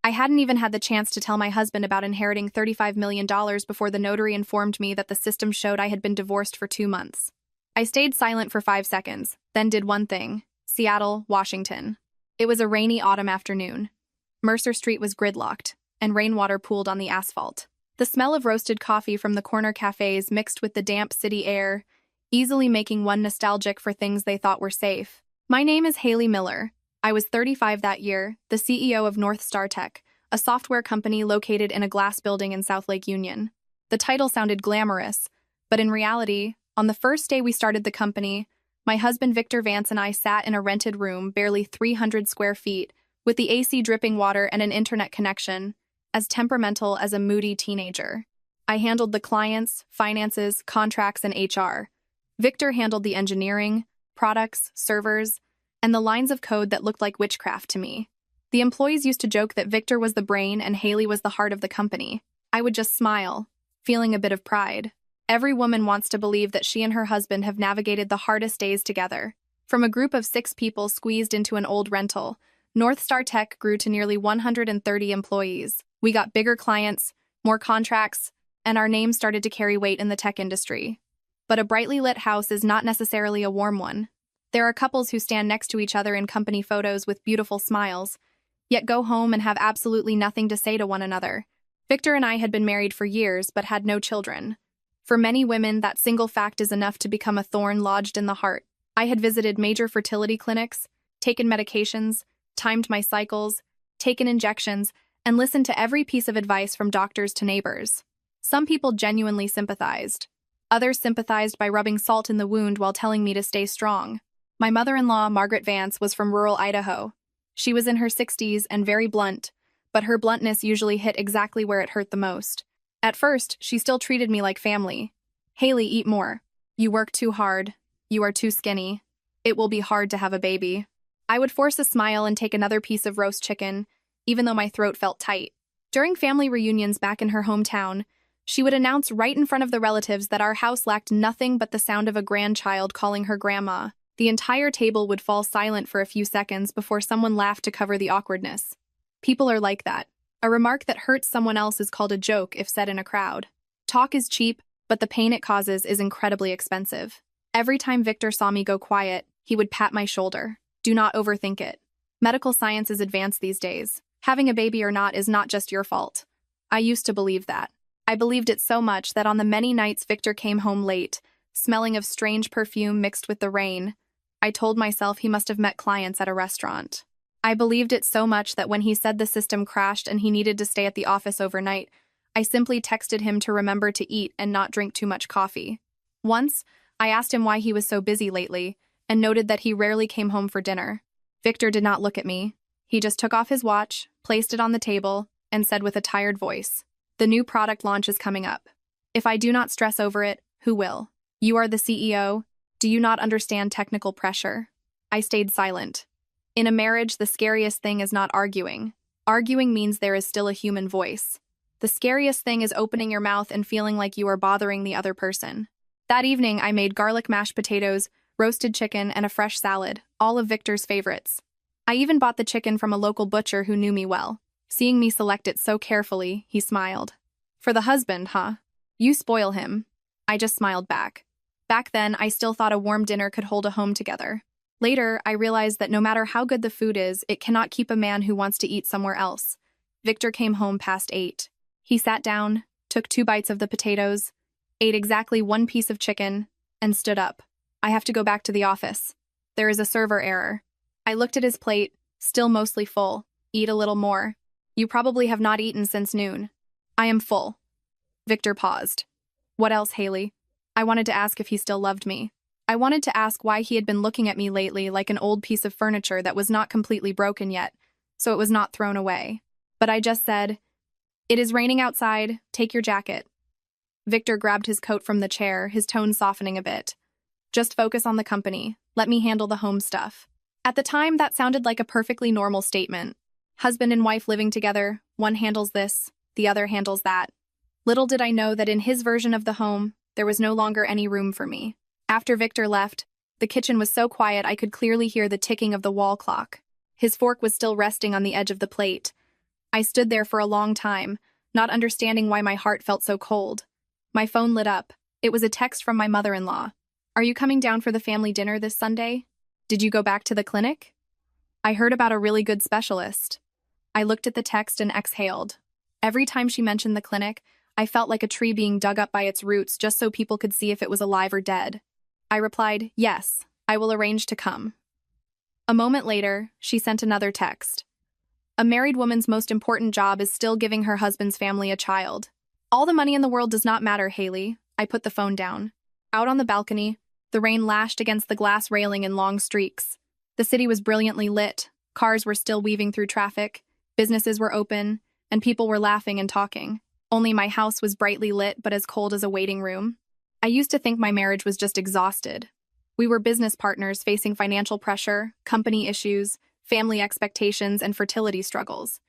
I hadn't even had the chance to tell my husband about inheriting $35 million before the notary informed me that the system showed I had been divorced for 2 months. I stayed silent for 5 seconds, then did one thing: Seattle, Washington. It was a rainy autumn afternoon. Mercer Street was gridlocked, and rainwater pooled on the asphalt. The smell of roasted coffee from the corner cafes mixed with the damp city air, easily making one nostalgic for things they thought were safe. My name is Haley Miller. I was 35 that year, the CEO of North Star Tech, a software company located in a glass building in South Lake Union. The title sounded glamorous, but in reality, on the first day we started the company, my husband Victor Vance and I sat in a rented room, barely 300 square feet, with the AC dripping water and an internet connection, as temperamental as a moody teenager. I handled the clients, finances, contracts, and HR. Victor handled the engineering, products, servers, and the lines of code that looked like witchcraft to me. The employees used to joke that Victor was the brain and Haley was the heart of the company. I would just smile, feeling a bit of pride. Every woman wants to believe that she and her husband have navigated the hardest days together. From a group of 6 people squeezed into an old rental, North Star Tech grew to nearly 130 employees. We got bigger clients, more contracts, and our name started to carry weight in the tech industry. But a brightly lit house is not necessarily a warm one. There are couples who stand next to each other in company photos with beautiful smiles, yet go home and have absolutely nothing to say to one another. Victor and I had been married for years but had no children. For many women, that single fact is enough to become a thorn lodged in the heart. I had visited major fertility clinics, taken medications, timed my cycles, taken injections, and listened to every piece of advice from doctors to neighbors. Some people genuinely sympathized. Others sympathized by rubbing salt in the wound while telling me to stay strong. My mother-in-law, Margaret Vance, was from rural Idaho. She was in her 60s and very blunt, but her bluntness usually hit exactly where it hurt the most. At first, she still treated me like family. "Haley, eat more. You work too hard. You are too skinny. It will be hard to have a baby." I would force a smile and take another piece of roast chicken, even though my throat felt tight. During family reunions back in her hometown, she would announce right in front of the relatives that our house lacked nothing but the sound of a grandchild calling her grandma. The entire table would fall silent for a few seconds before someone laughed to cover the awkwardness. People are like that. A remark that hurts someone else is called a joke if said in a crowd. Talk is cheap, but the pain it causes is incredibly expensive. Every time Victor saw me go quiet, he would pat my shoulder. "Do not overthink it. Medical science is advanced these days. Having a baby or not is not just your fault." I used to believe that. I believed it so much that on the many nights Victor came home late, smelling of strange perfume mixed with the rain, I told myself he must have met clients at a restaurant. I believed it so much that when he said the system crashed and he needed to stay at the office overnight, I simply texted him to remember to eat and not drink too much coffee. Once, I asked him why he was so busy lately, and noted that he rarely came home for dinner. Victor did not look at me. He just took off his watch, placed it on the table, and said with a tired voice, "The new product launch is coming up. If I do not stress over it, who will? You are the CEO. Do you not understand technical pressure?" I stayed silent. In a marriage, the scariest thing is not arguing. Arguing means there is still a human voice. The scariest thing is opening your mouth and feeling like you are bothering the other person. That evening, I made garlic mashed potatoes, roasted chicken, and a fresh salad, all of Victor's favorites. I even bought the chicken from a local butcher who knew me well. Seeing me select it so carefully, he smiled. "For the husband, huh? You spoil him." I just smiled back. Back then, I still thought a warm dinner could hold a home together. Later, I realized that no matter how good the food is, it cannot keep a man who wants to eat somewhere else. Victor came home past 8. He sat down, took 2 bites of the potatoes, ate exactly 1 piece of chicken, and stood up. "I have to go back to the office. There is a server error." I looked at his plate, still mostly full. "Eat a little more. You probably have not eaten since noon." "I am full." Victor paused. "What else, Haley?" I wanted to ask if he still loved me. I wanted to ask why he had been looking at me lately like an old piece of furniture that was not completely broken yet, so it was not thrown away. But I just said, "It is raining outside. Take your jacket." Victor grabbed his coat from the chair, his tone softening a bit. "Just focus on the company. Let me handle the home stuff." At the time, that sounded like a perfectly normal statement. Husband and wife living together, one handles this, the other handles that. Little did I know that in his version of the home, there was no longer any room for me. After Victor left, the kitchen was so quiet I could clearly hear the ticking of the wall clock. His fork was still resting on the edge of the plate. I stood there for a long time, not understanding why my heart felt so cold. My phone lit up. It was a text from my mother-in-law. "Are you coming down for the family dinner this Sunday? Did you go back to the clinic? I heard about a really good specialist." I looked at the text and exhaled. Every time she mentioned the clinic, I felt like a tree being dug up by its roots just so people could see if it was alive or dead. I replied, "Yes, I will arrange to come." A moment later, she sent another text. "A married woman's most important job is still giving her husband's family a child. All the money in the world does not matter, Haley." I put the phone down. Out on the balcony, the rain lashed against the glass railing in long streaks. The city was brilliantly lit. Cars were still weaving through traffic. Businesses were open, and people were laughing and talking. Only my house was brightly lit but as cold as a waiting room. I used to think my marriage was just exhausted. We were business partners facing financial pressure, company issues, family expectations, and fertility struggles.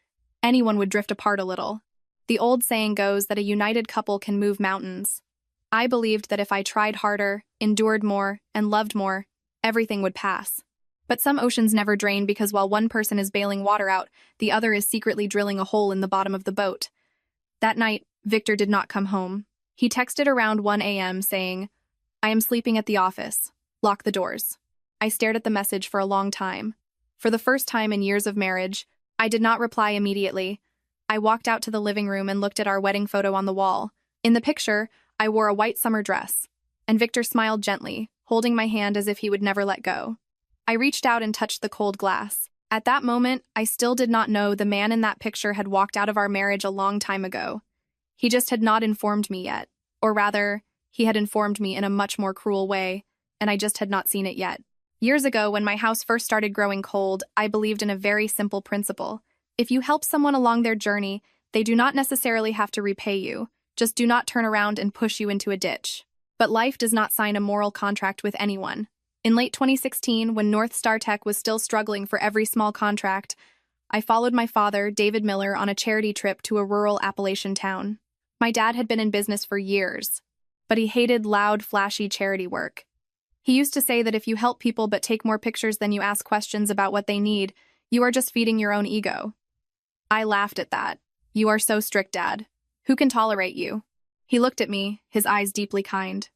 Anyone would drift apart a little. The old saying goes that a united couple can move mountains. I believed that if I tried harder, endured more, and loved more, everything would pass. But some oceans never drain because while one person is bailing water out, the other is secretly drilling a hole in the bottom of the boat. That night, Victor did not come home. He texted around 1 a.m. saying, "I am sleeping at the office. Lock the doors." I stared at the message for a long time. For the first time in years of marriage, I did not reply immediately. I walked out to the living room and looked at our wedding photo on the wall. In the picture, I wore a white summer dress, and Victor smiled gently, holding my hand as if he would never let go. I reached out and touched the cold glass. At that moment, I still did not know the man in that picture had walked out of our marriage a long time ago. He just had not informed me yet. Or rather, he had informed me in a much more cruel way, and I just had not seen it yet. Years ago, when my house first started growing cold, I believed in a very simple principle. If you help someone along their journey, they do not necessarily have to repay you. Just do not turn around and push you into a ditch. But life does not sign a moral contract with anyone. In late 2016, when North Star Tech was still struggling for every small contract, I followed my father, David Miller, on a charity trip to a rural Appalachian town. My dad had been in business for years, but he hated loud, flashy charity work. He used to say that if you help people but take more pictures than you ask questions about what they need, you are just feeding your own ego. I laughed at that. "You are so strict, Dad. Who can tolerate you?" He looked at me, his eyes deeply kind.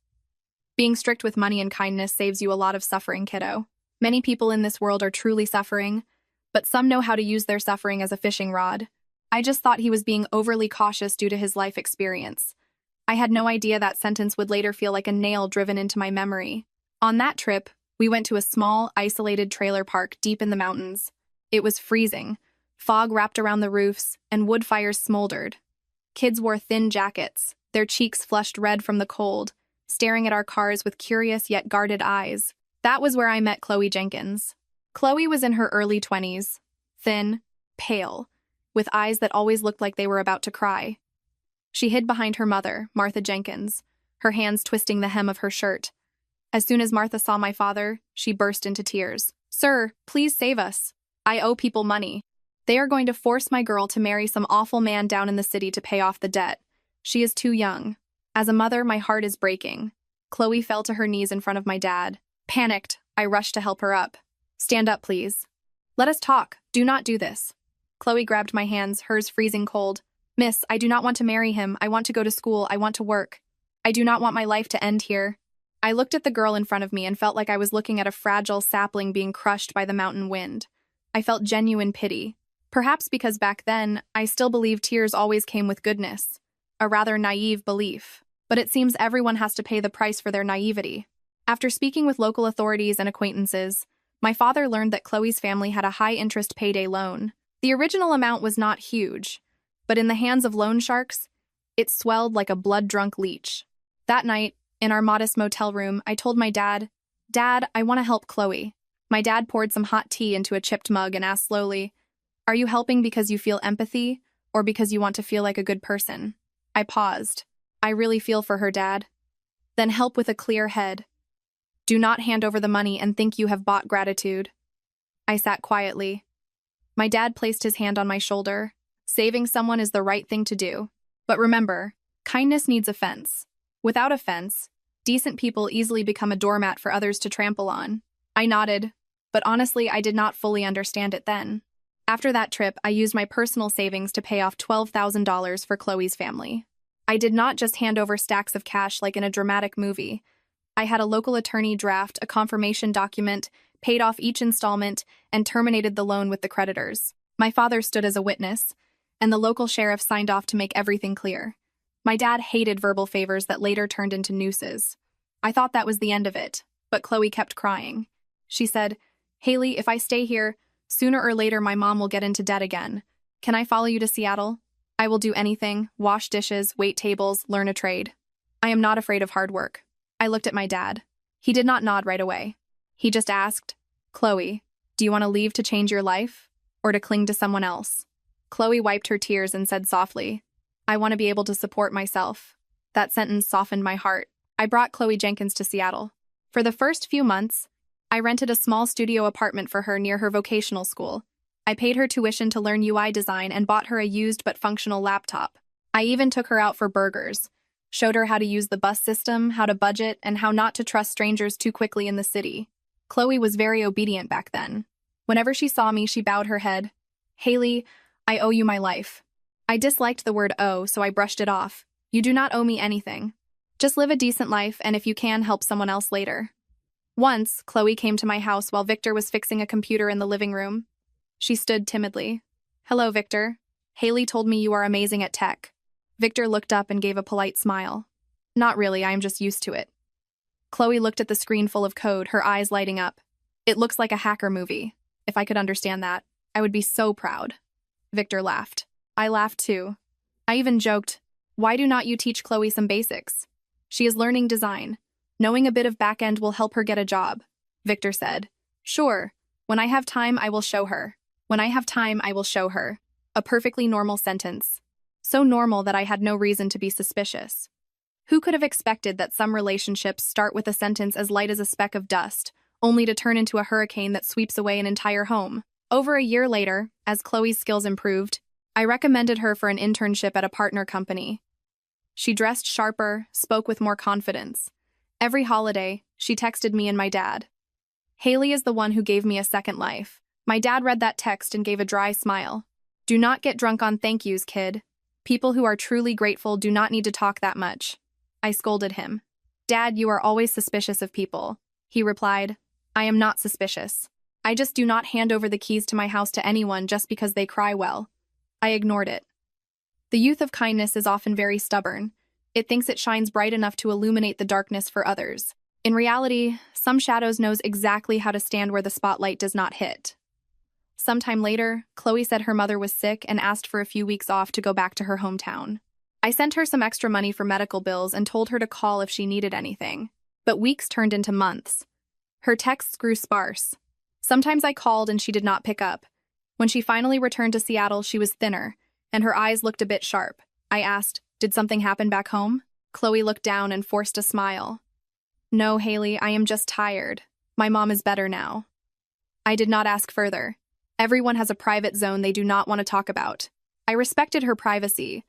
"Being strict with money and kindness saves you a lot of suffering, kiddo. Many people in this world are truly suffering, but some know how to use their suffering as a fishing rod." I just thought he was being overly cautious due to his life experience. I had no idea that sentence would later feel like a nail driven into my memory. On that trip, we went to a small, isolated trailer park deep in the mountains. It was freezing. Fog wrapped around the roofs, and wood fires smoldered. Kids wore thin jackets, their cheeks flushed red from the cold, staring at our cars with curious yet guarded eyes. That was where I met Chloe Jenkins. Chloe was in her early 20s, thin, pale, with eyes that always looked like they were about to cry. She hid behind her mother, Martha Jenkins, her hands twisting the hem of her shirt. As soon as Martha saw my father, she burst into tears. "Sir, please save us. I owe people money. They are going to force my girl to marry some awful man down in the city to pay off the debt. She is too young. As a mother, my heart is breaking." Chloe fell to her knees in front of my dad. Panicked, I rushed to help her up. "Stand up, please. Let us talk. Do not do this." Chloe grabbed my hands, hers freezing cold. "Miss, I do not want to marry him. I want to go to school. I want to work. I do not want my life to end here." I looked at the girl in front of me and felt like I was looking at a fragile sapling being crushed by the mountain wind. I felt genuine pity. Perhaps because back then, I still believed tears always came with goodness. A rather naive belief. But it seems everyone has to pay the price for their naivety. After speaking with local authorities and acquaintances, my father learned that Chloe's family had a high-interest payday loan. The original amount was not huge, but in the hands of loan sharks, it swelled like a blood-drunk leech. That night, in our modest motel room, I told my dad, "Dad, I want to help Chloe." My dad poured some hot tea into a chipped mug and asked slowly, "Are you helping because you feel empathy, or because you want to feel like a good person?" I paused. "I really feel for her, Dad." "Then help with a clear head. Do not hand over the money and think you have bought gratitude." I sat quietly. My dad placed his hand on my shoulder. "Saving someone is the right thing to do. But remember, kindness needs a fence. Without a fence, decent people easily become a doormat for others to trample on." I nodded, but honestly, I did not fully understand it then. After that trip, I used my personal savings to pay off $12,000 for Chloe's family. I did not just hand over stacks of cash like in a dramatic movie. I had a local attorney draft a confirmation document, paid off each installment, and terminated the loan with the creditors. My father stood as a witness, and the local sheriff signed off to make everything clear. My dad hated verbal favors that later turned into nooses. I thought that was the end of it, but Chloe kept crying. She said, "Haley, if I stay here, sooner or later my mom will get into debt again. Can I follow you to Seattle? I will do anything, wash dishes, wait tables, learn a trade. I am not afraid of hard work." I looked at my dad. He did not nod right away. He just asked, "Chloe, do you want to leave to change your life, or to cling to someone else?" Chloe wiped her tears and said softly, "I want to be able to support myself." That sentence softened my heart. I brought Chloe Jenkins to Seattle. For the first few months, I rented a small studio apartment for her near her vocational school. I paid her tuition to learn UI design and bought her a used but functional laptop. I even took her out for burgers, showed her how to use the bus system, how to budget, and how not to trust strangers too quickly in the city. Chloe was very obedient back then. Whenever she saw me, she bowed her head. "Haley, I owe you my life." I disliked the word owe, so I brushed it off. "You do not owe me anything. Just live a decent life, and if you can, help someone else later." Once, Chloe came to my house while Victor was fixing a computer in the living room. She stood timidly. "Hello, Victor. Haley told me you are amazing at tech." Victor looked up and gave a polite smile. "Not really, I am just used to it." Chloe looked at the screen full of code, her eyes lighting up. "It looks like a hacker movie. If I could understand that, I would be so proud." Victor laughed. I laughed too. I even joked, "Why do not you teach Chloe some basics? She is learning design. Knowing a bit of back-end will help her get a job." Victor said, "Sure. When I have time, I will show her. When I have time, I will show her." A perfectly normal sentence. So normal that I had no reason to be suspicious. Who could have expected that some relationships start with a sentence as light as a speck of dust, only to turn into a hurricane that sweeps away an entire home? Over a year later, as Chloe's skills improved, I recommended her for an internship at a partner company. She dressed sharper, spoke with more confidence. Every holiday, she texted me and my dad. "Haley is the one who gave me a second life." My dad read that text and gave a dry smile. "Do not get drunk on thank yous, kid. People who are truly grateful do not need to talk that much." I scolded him. "Dad, you are always suspicious of people." He replied, "I am not suspicious. I just do not hand over the keys to my house to anyone just because they cry well." I ignored it. The youth of kindness is often very stubborn. It thinks it shines bright enough to illuminate the darkness for others. In reality, some shadows knows exactly how to stand where the spotlight does not hit. Sometime later, Chloe said her mother was sick and asked for a few weeks off to go back to her hometown. I sent her some extra money for medical bills and told her to call if she needed anything. But weeks turned into months. Her texts grew sparse. Sometimes I called and she did not pick up. When she finally returned to Seattle, she was thinner, and her eyes looked a bit sharp. I asked, "Did something happen back home?" Chloe looked down and forced a smile. "No, Haley, I am just tired. My mom is better now." I did not ask further. Everyone has a private zone they do not want to talk about. I respected her privacy,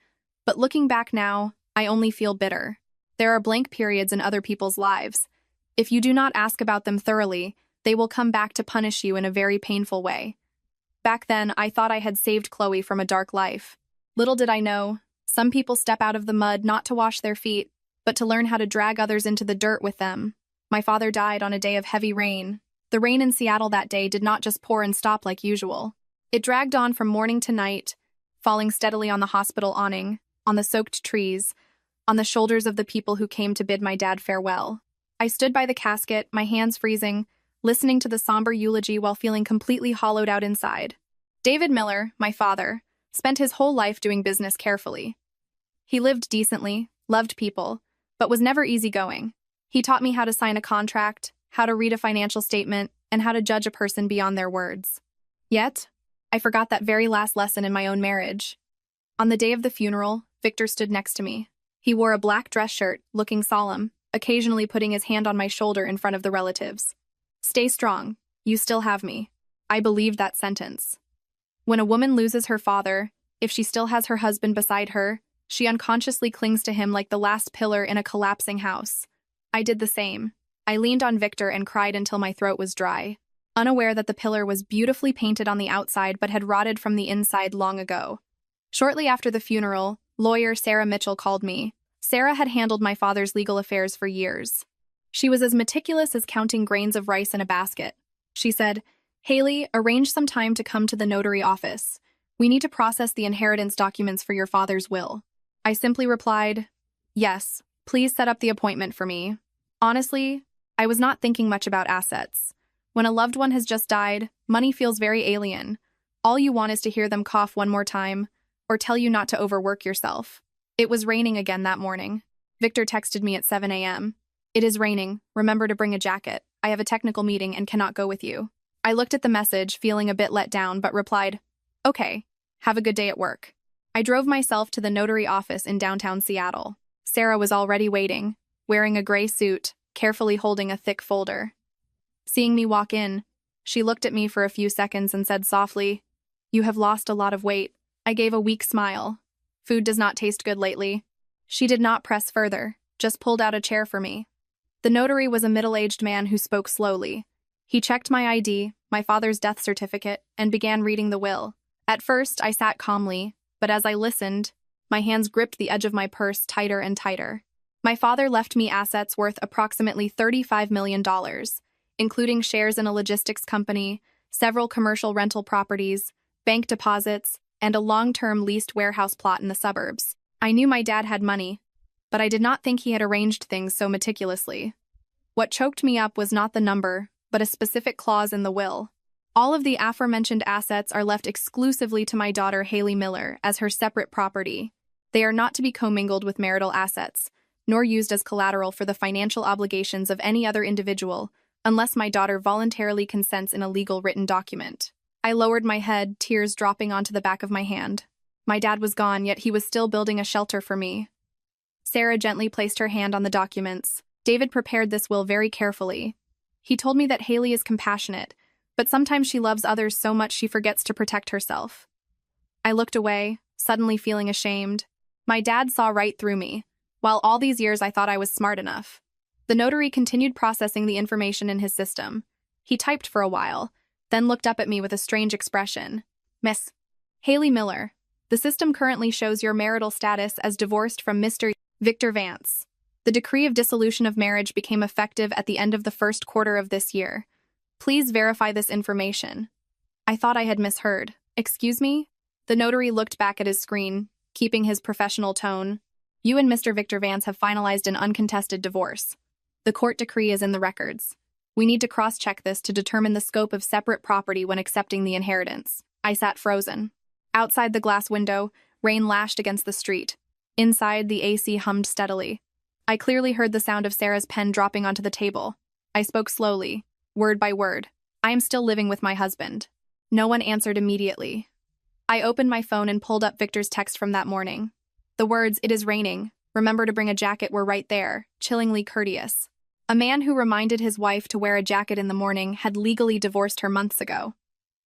but looking back now, I only feel bitter. There are blank periods in other people's lives. If you do not ask about them thoroughly, they will come back to punish you in a very painful way. Back then, I thought I had saved Chloe from a dark life. Little did I know, some people step out of the mud not to wash their feet, but to learn how to drag others into the dirt with them. My father died on a day of heavy rain. The rain in Seattle that day did not just pour and stop like usual. It dragged on from morning to night, falling steadily on the hospital awning, on the soaked trees, on the shoulders of the people who came to bid my dad farewell. I stood by the casket, my hands freezing, listening to the somber eulogy while feeling completely hollowed out inside. David Miller, my father, spent his whole life doing business carefully. He lived decently, loved people, but was never easygoing. He taught me how to sign a contract, how to read a financial statement, and how to judge a person beyond their words. Yet, I forgot that very last lesson in my own marriage. On the day of the funeral, Victor stood next to me. He wore a black dress shirt, looking solemn, occasionally putting his hand on my shoulder in front of the relatives. "Stay strong. You still have me." I believed that sentence. When a woman loses her father, if she still has her husband beside her, she unconsciously clings to him like the last pillar in a collapsing house. I did the same. I leaned on Victor and cried until my throat was dry. unaware that the pillar was beautifully painted on the outside but had rotted from the inside long ago. Shortly after the funeral, lawyer Sarah Mitchell called me. Sarah had handled my father's legal affairs for years. She was as meticulous as counting grains of rice in a basket. She said, "Haley, arrange some time to come to the notary office. We need to process the inheritance documents for your father's will." I simply replied, "Yes, please set up the appointment for me." Honestly, I was not thinking much about assets. When a loved one has just died, money feels very alien. All you want is to hear them cough one more time, or tell you not to overwork yourself. It was raining again that morning. Victor texted me at 7 a.m. "It is raining. Remember to bring a jacket. I have a technical meeting and cannot go with you." I looked at the message, feeling a bit let down, but replied, "Okay, have a good day at work." I drove myself to the notary office in downtown Seattle. Sarah was already waiting, wearing a gray suit, carefully holding a thick folder. Seeing me walk in, she looked at me for a few seconds and said softly, "You have lost a lot of weight." I gave a weak smile. Food does not taste good lately. She did not press further, just pulled out a chair for me. The notary was a middle-aged man who spoke slowly. He checked my ID, my father's death certificate, and began reading the will. At first, I sat calmly, but as I listened, my hands gripped the edge of my purse tighter and tighter. My father left me assets worth approximately $35 million, including shares in a logistics company, several commercial rental properties, bank deposits, and a long-term leased warehouse plot in the suburbs. I knew my dad had money, but I did not think he had arranged things so meticulously. What choked me up was not the number, but a specific clause in the will. All of the aforementioned assets are left exclusively to my daughter Haley Miller as her separate property. They are not to be commingled with marital assets, nor used as collateral for the financial obligations of any other individual, unless my daughter voluntarily consents in a legal written document. I lowered my head, tears dropping onto the back of my hand. My dad was gone, yet he was still building a shelter for me. Sarah gently placed her hand on the documents. "David prepared this will very carefully. He told me that Haley is compassionate, but sometimes she loves others so much she forgets to protect herself." I looked away, suddenly feeling ashamed. My dad saw right through me, while all these years I thought I was smart enough. The notary continued processing the information in his system. He typed for a while, then looked up at me with a strange expression. "Miss Haley Miller, the system currently shows your marital status as divorced from Mr. Victor Vance. The decree of dissolution of marriage became effective at the end of the first quarter of this year. Please verify this information." I thought I had misheard. "Excuse me?" The notary looked back at his screen, keeping his professional tone. "You and Mr. Victor Vance have finalized an uncontested divorce. The court decree is in the records. We need to cross-check this to determine the scope of separate property when accepting the inheritance." I sat frozen. Outside the glass window, rain lashed against the street. Inside, the AC hummed steadily. I clearly heard the sound of Sarah's pen dropping onto the table. I spoke slowly, word by word. "I am still living with my husband." No one answered immediately. I opened my phone and pulled up Victor's text from that morning. The words, "It is raining. Remember to bring a jacket," were right there, chillingly courteous. A man who reminded his wife to wear a jacket in the morning had legally divorced her months ago.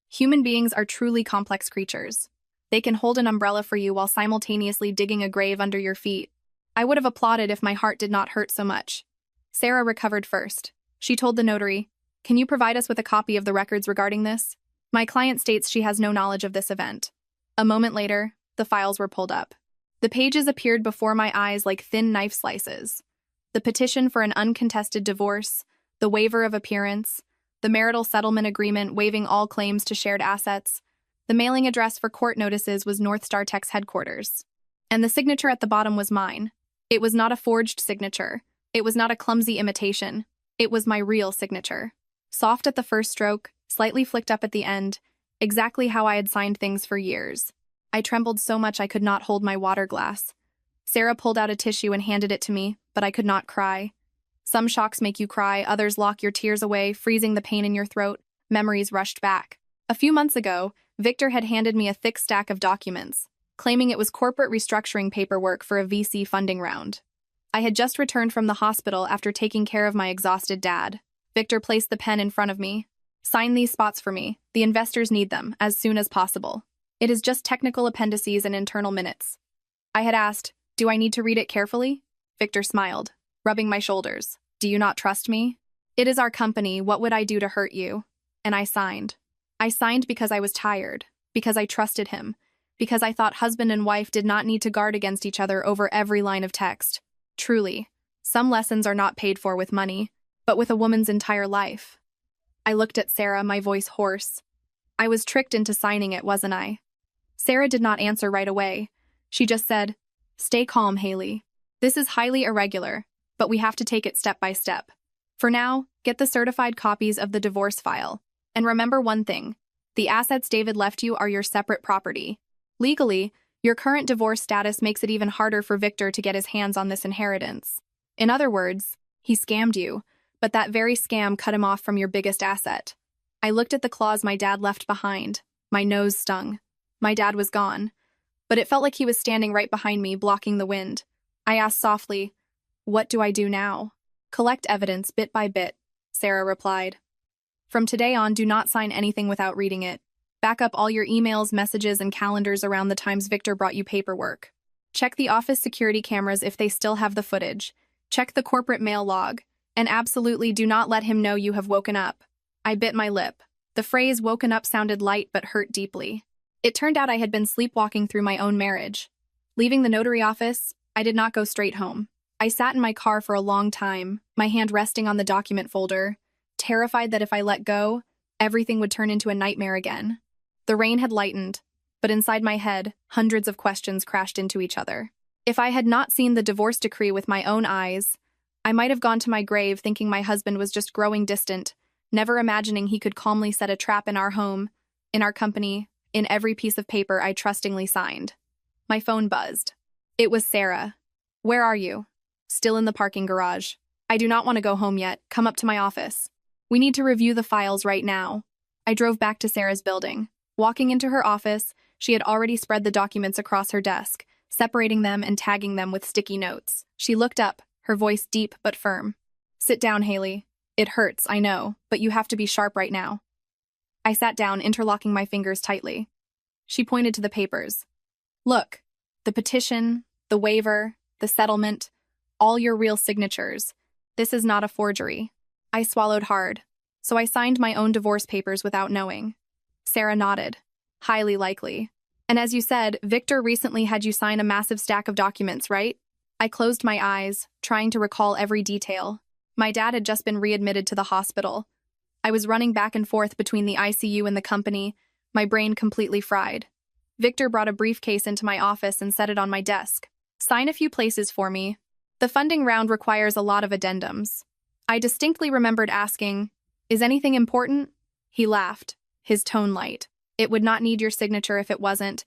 Human beings are truly complex creatures. They can hold an umbrella for you while simultaneously digging a grave under your feet. I would have applauded if my heart did not hurt so much. Sarah recovered first. She told the notary, "Can you provide us with a copy of the records regarding this? My client states she has no knowledge of this event." A moment later, the files were pulled up. The pages appeared before my eyes like thin knife slices. The petition for an uncontested divorce, the waiver of appearance, the marital settlement agreement waiving all claims to shared assets. The mailing address for court notices was North Star Tech's headquarters. And the signature at the bottom was mine. It was not a forged signature. It was not a clumsy imitation. It was my real signature. Soft at the first stroke, slightly flicked up at the end, exactly how I had signed things for years. I trembled so much I could not hold my water glass. Sarah pulled out a tissue and handed it to me, but I could not cry. Some shocks make you cry, others lock your tears away, freezing the pain in your throat. Memories rushed back. A few months ago, Victor had handed me a thick stack of documents, claiming it was corporate restructuring paperwork for a VC funding round. I had just returned from the hospital after taking care of my exhausted dad. Victor placed the pen in front of me. "Sign these spots for me. The investors need them, as soon as possible. It is just technical appendices and internal minutes." I had asked, "Do I need to read it carefully?" Victor smiled, rubbing my shoulders. "Do you not trust me?" "It is our company. What would I do to hurt you?" and I signed. I signed because I was tired, because I trusted him, because I thought husband and wife did not need to guard against each other over every line of text. Truly, some lessons are not paid for with money, but with a woman's entire life. I looked at Sarah, my voice hoarse. I was tricked into signing it, wasn't I? Sarah did not answer right away. She just said, "Stay calm, Haley. This is highly irregular, but we have to take it step by step. For now, get the certified copies of the divorce file. And remember one thing, the assets David left you are your separate property. Legally, your current divorce status makes it even harder for Victor to get his hands on this inheritance. In other words, he scammed you, but that very scam cut him off from your biggest asset." I looked at the claws my dad left behind. My nose stung. My dad was gone, but it felt like he was standing right behind me, blocking the wind. I asked softly, "What do I do now?" "Collect evidence bit by bit," Sarah replied. "From today on, do not sign anything without reading it. Back up all your emails, messages, and calendars around the times Victor brought you paperwork. Check the office security cameras if they still have the footage. Check the corporate mail log. And absolutely do not let him know you have woken up." I bit my lip. The phrase "woken up" sounded light but hurt deeply. It turned out I had been sleepwalking through my own marriage. Leaving the notary office, I did not go straight home. I sat in my car for a long time, my hand resting on the document folder, terrified that if I let go, everything would turn into a nightmare again. The rain had lightened, but inside my head, hundreds of questions crashed into each other. If I had not seen the divorce decree with my own eyes, I might have gone to my grave thinking my husband was just growing distant, never imagining he could calmly set a trap in our home, in our company, in every piece of paper I trustingly signed. My phone buzzed. It was Sarah. "Where are you?" "Still in the parking garage. I do not want to go home yet. Come up to my office. We need to review the files right now." I drove back to Sarah's building. Walking into her office, she had already spread the documents across her desk, separating them and tagging them with sticky notes. She looked up, her voice deep but firm. "Sit down, Haley. It hurts, I know, but you have to be sharp right now." I sat down, interlocking my fingers tightly. She pointed to the papers. "Look, the petition, the waiver, the settlement, all your real signatures. This is not a forgery." I swallowed hard, so I signed my own divorce papers without knowing. Sarah nodded. "Highly likely. And as you said, Victor recently had you sign a massive stack of documents, right?" I closed my eyes, trying to recall every detail. My dad had just been readmitted to the hospital. I was running back and forth between the ICU and the company, my brain completely fried. Victor brought a briefcase into my office and set it on my desk. "Sign a few places for me. The funding round requires a lot of addendums." I distinctly remembered asking, "Is anything important?" He laughed, his tone light. "It would not need your signature if it wasn't,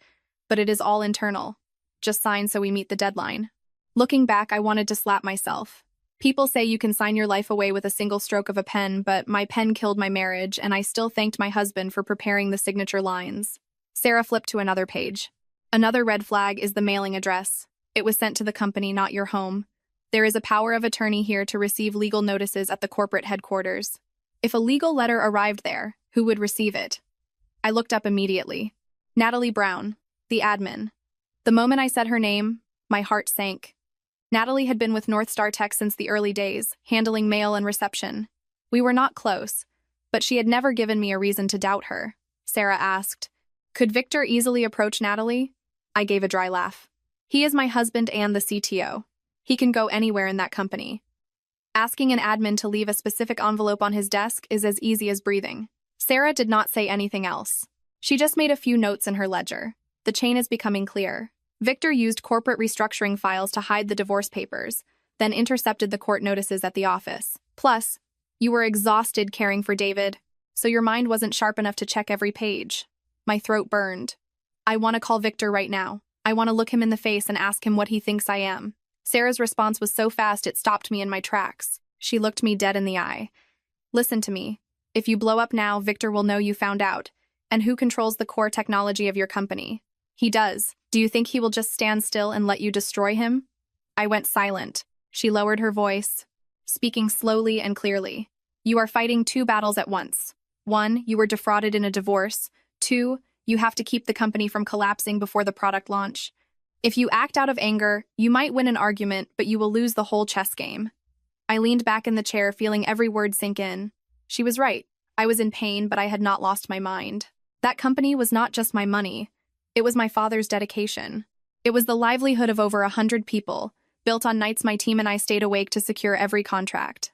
but it is all internal. Just sign so we meet the deadline." Looking back, I wanted to slap myself. People say you can sign your life away with a single stroke of a pen, but my pen killed my marriage, and I still thanked my husband for preparing the signature lines. Sarah flipped to another page. "Another red flag is the mailing address. It was sent to the company, not your home. There is a power of attorney here to receive legal notices at the corporate headquarters. If a legal letter arrived there, who would receive it?" I looked up immediately. Natalie Brown, the admin. The moment I said her name, my heart sank. Natalie had been with North Star Tech since the early days, handling mail and reception. We were not close, but she had never given me a reason to doubt her. Sarah asked, "Could Victor easily approach Natalie?" I gave a dry laugh. "He is my husband and the CTO. He can go anywhere in that company. Asking an admin to leave a specific envelope on his desk is as easy as breathing." Sarah did not say anything else. She just made a few notes in her ledger. The chain is becoming clear. Victor used corporate restructuring files to hide the divorce papers, then intercepted the court notices at the office. Plus, you were exhausted caring for David, so your mind wasn't sharp enough to check every page. My throat burned. "I want to call Victor right now. I want to look him in the face and ask him what he thinks I am." Sarah's response was so fast it stopped me in my tracks. She looked me dead in the eye. "Listen to me. If you blow up now, Victor will know you found out. And who controls the core technology of your company? He does. Do you think he will just stand still and let you destroy him?" I went silent. She lowered her voice, speaking slowly and clearly. "You are fighting two battles at once. One, you were defrauded in a divorce. Two, you have to keep the company from collapsing before the product launch. If you act out of anger, you might win an argument, but you will lose the whole chess game." I leaned back in the chair, feeling every word sink in. She was right. I was in pain, but I had not lost my mind. That company was not just my money. It was my father's dedication. It was the livelihood of over 100 people, built on nights my team and I stayed awake to secure every contract.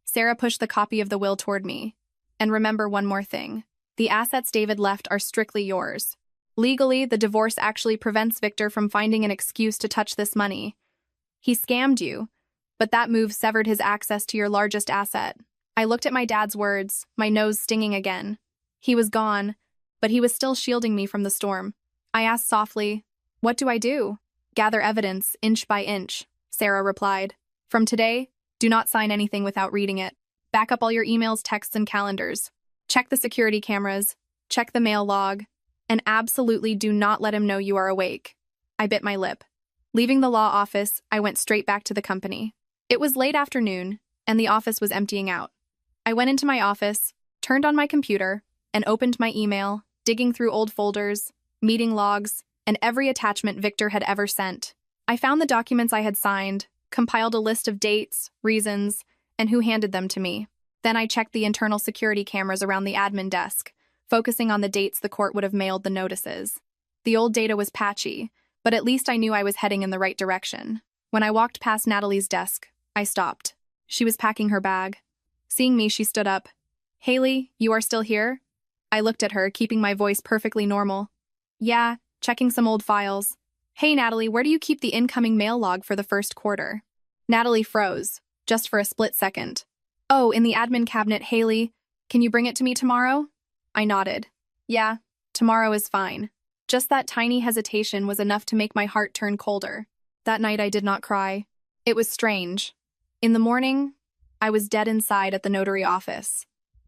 Sarah pushed the copy of the will toward me. And remember one more thing. The assets David left are strictly yours. Legally, the divorce actually prevents Victor from finding an excuse to touch this money. He scammed you, but that move severed his access to your largest asset. I looked at my dad's words, my nose stinging again. He was gone, but he was still shielding me from the storm. I asked softly, "What do I do?" "Gather evidence, inch by inch," Sarah replied. "From today, do not sign anything without reading it. Back up all your emails, texts, and calendars. Check the security cameras, check the mail log, and absolutely do not let him know you are awake." I bit my lip. Leaving the law office, I went straight back to the company. It was late afternoon, and the office was emptying out. I went into my office, turned on my computer, and opened my email, digging through old folders, meeting logs, and every attachment Victor had ever sent. I found the documents I had signed, compiled a list of dates, reasons, and who handed them to me. Then I checked the internal security cameras around the admin desk, focusing on the dates the court would have mailed the notices. The old data was patchy, but at least I knew I was heading in the right direction. When I walked past Natalie's desk, I stopped. She was packing her bag. Seeing me, she stood up. "Haley, you are still here?" I looked at her, keeping my voice perfectly normal. "Yeah, checking some old files." "Hey, Natalie, where do you keep the incoming mail log for the first quarter?" Natalie froze, just for a split second. "Oh, in the admin cabinet, Haley. Can you bring it to me tomorrow?" I nodded. "Yeah, tomorrow is fine." Just that tiny hesitation was enough to make my heart turn colder. That night I did not cry. It was strange. In the morning, I was dead inside at the notary office.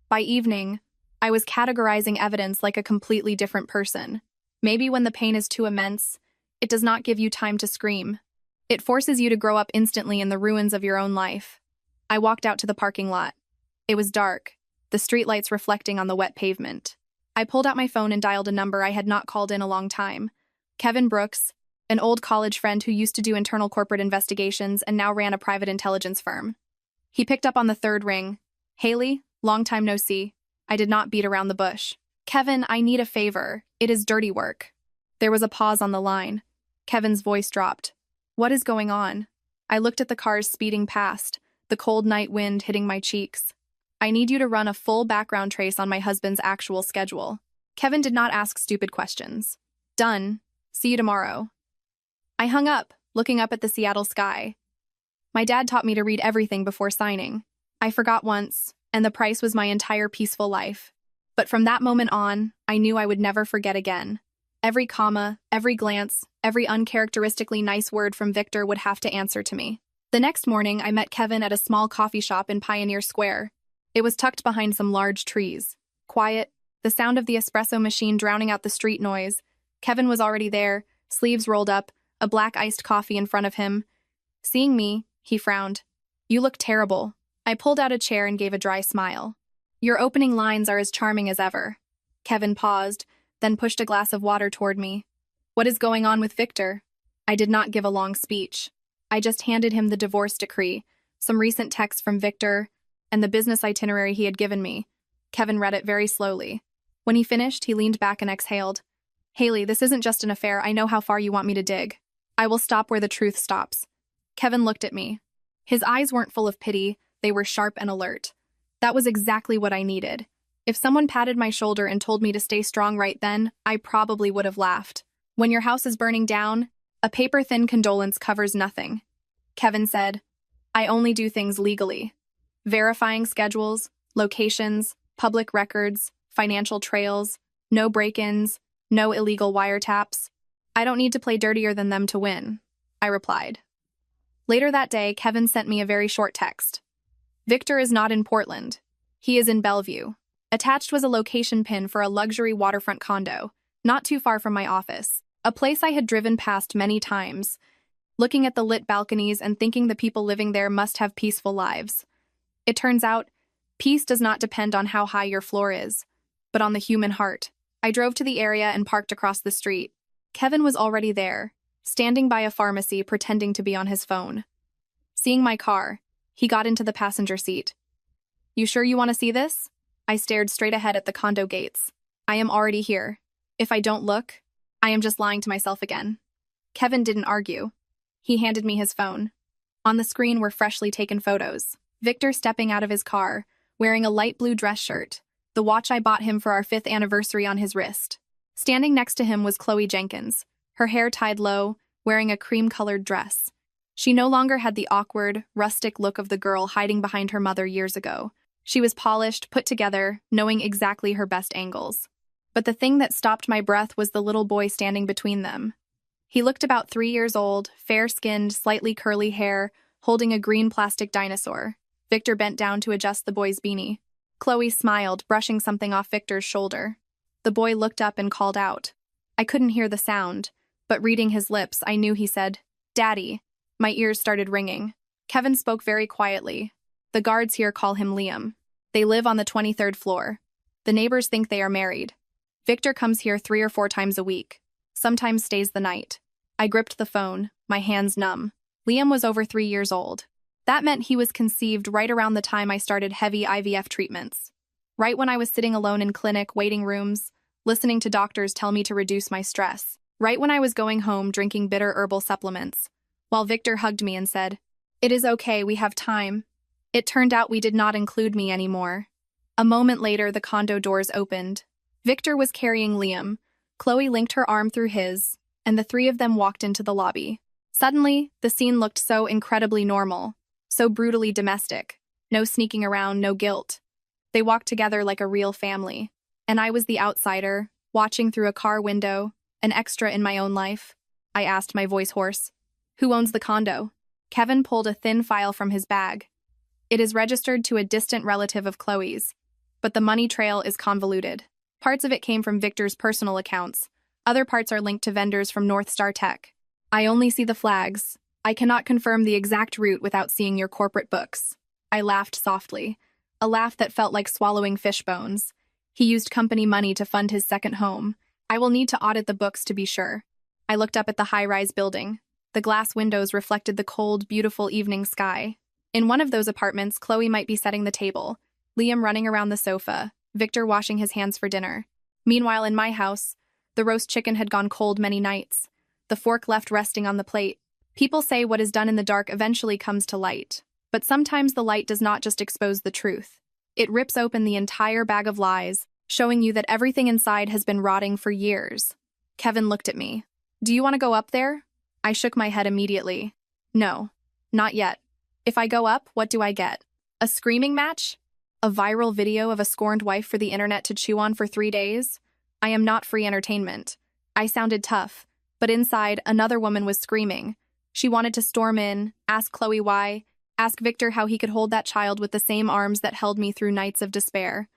By evening, I was categorizing evidence like a completely different person. Maybe when the pain is too immense, it does not give you time to scream. It forces you to grow up instantly in the ruins of your own life. I walked out to the parking lot. It was dark, the streetlights reflecting on the wet pavement. I pulled out my phone and dialed a number I had not called in a long time. Kevin Brooks, an old college friend who used to do internal corporate investigations and now ran a private intelligence firm. He picked up on the third ring. "Haley, long time no see." I did not beat around the bush. "Kevin, I need a favor. It is dirty work." There was a pause on the line. Kevin's voice dropped. "What is going on?" I looked at the cars speeding past, the cold night wind hitting my cheeks. "I need you to run a full background trace on my husband's actual schedule." Kevin did not ask stupid questions. "Done. See you tomorrow." I hung up, looking up at the Seattle sky. My dad taught me to read everything before signing. I forgot once, and the price was my entire peaceful life. But from that moment on, I knew I would never forget again. Every comma, every glance, every uncharacteristically nice word from Victor would have to answer to me. The next morning, I met Kevin at a small coffee shop in Pioneer Square. It was tucked behind some large trees. Quiet, the sound of the espresso machine drowning out the street noise. Kevin was already there, sleeves rolled up, a black iced coffee in front of him. Seeing me, he frowned. "You look terrible." I pulled out a chair and gave a dry smile. "Your opening lines are as charming as ever." Kevin paused, then pushed a glass of water toward me. "What is going on with Victor?" I did not give a long speech. I just handed him the divorce decree, some recent texts from Victor, and the business itinerary he had given me. Kevin read it very slowly. When he finished, he leaned back and exhaled. "Haley, this isn't just an affair. I know how far you want me to dig. I will stop where the truth stops." Kevin looked at me. His eyes weren't full of pity, they were sharp and alert. That was exactly what I needed. If someone patted my shoulder and told me to stay strong right then, I probably would have laughed. "When your house is burning down, a paper-thin condolence covers nothing." Kevin said, "I only do things legally. Verifying schedules, locations, public records, financial trails, no break-ins, no illegal wiretaps. I don't need to play dirtier than them to win," I replied. Later that day, Kevin sent me a very short text. "Victor is not in Portland. He is in Bellevue." Attached was a location pin for a luxury waterfront condo, not too far from my office, a place I had driven past many times, looking at the lit balconies and thinking the people living there must have peaceful lives. It turns out, peace does not depend on how high your floor is, but on the human heart. I drove to the area and parked across the street. Kevin was already there, standing by a pharmacy pretending to be on his phone. Seeing my car, he got into the passenger seat. "You sure you want to see this?" I stared straight ahead at the condo gates. I am already here. If I don't look, I am just lying to myself again. Kevin didn't argue. He handed me his phone. On the screen were freshly taken photos. Victor stepping out of his car, wearing a light blue dress shirt, the watch I bought him for our 5th anniversary on his wrist. Standing next to him was Chloe Jenkins, her hair tied low, wearing a cream-colored dress. She no longer had the awkward, rustic look of the girl hiding behind her mother years ago. She was polished, put together, knowing exactly her best angles. But the thing that stopped my breath was the little boy standing between them. He looked about 3 years old, fair-skinned, slightly curly hair, holding a green plastic dinosaur. Victor bent down to adjust the boy's beanie. Chloe smiled, brushing something off Victor's shoulder. The boy looked up and called out. I couldn't hear the sound, but reading his lips, I knew he said, "Daddy." My ears started ringing. Kevin spoke very quietly. The guards here call him Liam. They live on the 23rd floor. The neighbors think they are married. Victor comes here 3 or 4 times a week. Sometimes stays the night. I gripped the phone, my hands numb. Liam was over 3 years old. That meant he was conceived right around the time I started heavy IVF treatments. Right when I was sitting alone in clinic waiting rooms, listening to doctors tell me to reduce my stress. Right when I was going home drinking bitter herbal supplements. While Victor hugged me and said, "It is okay, we have time." It turned out we did not include me anymore. A moment later, the condo doors opened. Victor was carrying Liam. Chloe linked her arm through his, and the 3 of them walked into the lobby. Suddenly, the scene looked so incredibly normal, so brutally domestic. No sneaking around, no guilt. They walked together like a real family. And I was the outsider, watching through a car window, an extra in my own life. I asked, my voice hoarse. "Who owns the condo?" Kevin pulled a thin file from his bag. "It is registered to a distant relative of Chloe's, but the money trail is convoluted. Parts of it came from Victor's personal accounts. Other parts are linked to vendors from North Star Tech. I only see the flags. I cannot confirm the exact route without seeing your corporate books." I laughed softly, a laugh that felt like swallowing fish bones. He used company money to fund his second home. I will need to audit the books to be sure. I looked up at the high-rise building. The glass windows reflected the cold, beautiful evening sky. In one of those apartments, Chloe might be setting the table, Liam running around the sofa, Victor washing his hands for dinner. Meanwhile, in my house, the roast chicken had gone cold many nights, the fork left resting on the plate. People say what is done in the dark eventually comes to light, but sometimes the light does not just expose the truth. It rips open the entire bag of lies, showing you that everything inside has been rotting for years. Kevin looked at me. "Do you want to go up there?" I shook my head immediately. "No, not yet. If I go up, what do I get? A screaming match? A viral video of a scorned wife for the internet to chew on for 3 days? I am not free entertainment." I sounded tough, but inside, another woman was screaming. She wanted to storm in, ask Chloe why, ask Victor how he could hold that child with the same arms that held me through nights of despair.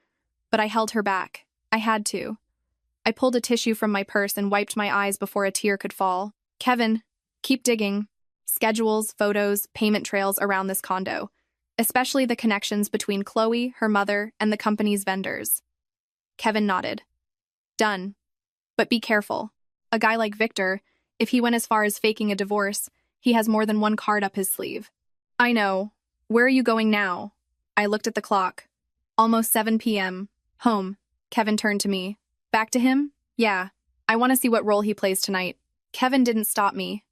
But I held her back. I had to. I pulled a tissue from my purse and wiped my eyes before a tear could fall. "Kevin, keep digging." Schedules, photos, payment trails around this condo, especially the connections between Chloe, her mother, and the company's vendors. Kevin nodded. "Done. But be careful. A guy like Victor, if he went as far as faking a divorce, he has more than one card up his sleeve." "I know. Where are you going now?" I looked at the clock. "Almost 7 p.m. Home." Kevin turned to me. "Back to him?" "Yeah. I want to see what role he plays tonight." Kevin didn't stop me.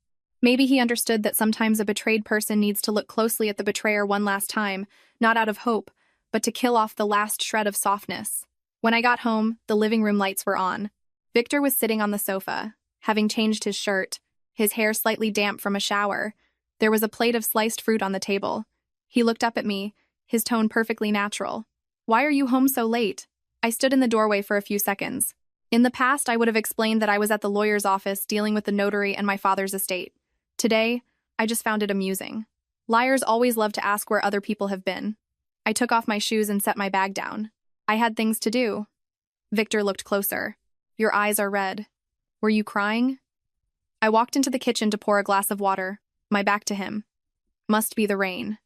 Maybe he understood that sometimes a betrayed person needs to look closely at the betrayer one last time, not out of hope, but to kill off the last shred of softness. When I got home, the living room lights were on. Victor was sitting on the sofa, having changed his shirt, his hair slightly damp from a shower. There was a plate of sliced fruit on the table. He looked up at me, his tone perfectly natural. "Why are you home so late?" I stood in the doorway for a few seconds. In the past, I would have explained that I was at the lawyer's office dealing with the notary and my father's estate. Today, I just found it amusing. Liars always love to ask where other people have been. I took off my shoes and set my bag down. I had things to do. Victor looked closer. "Your eyes are red. Were you crying?" I walked into the kitchen to pour a glass of water, my back to him. "Must be the rain."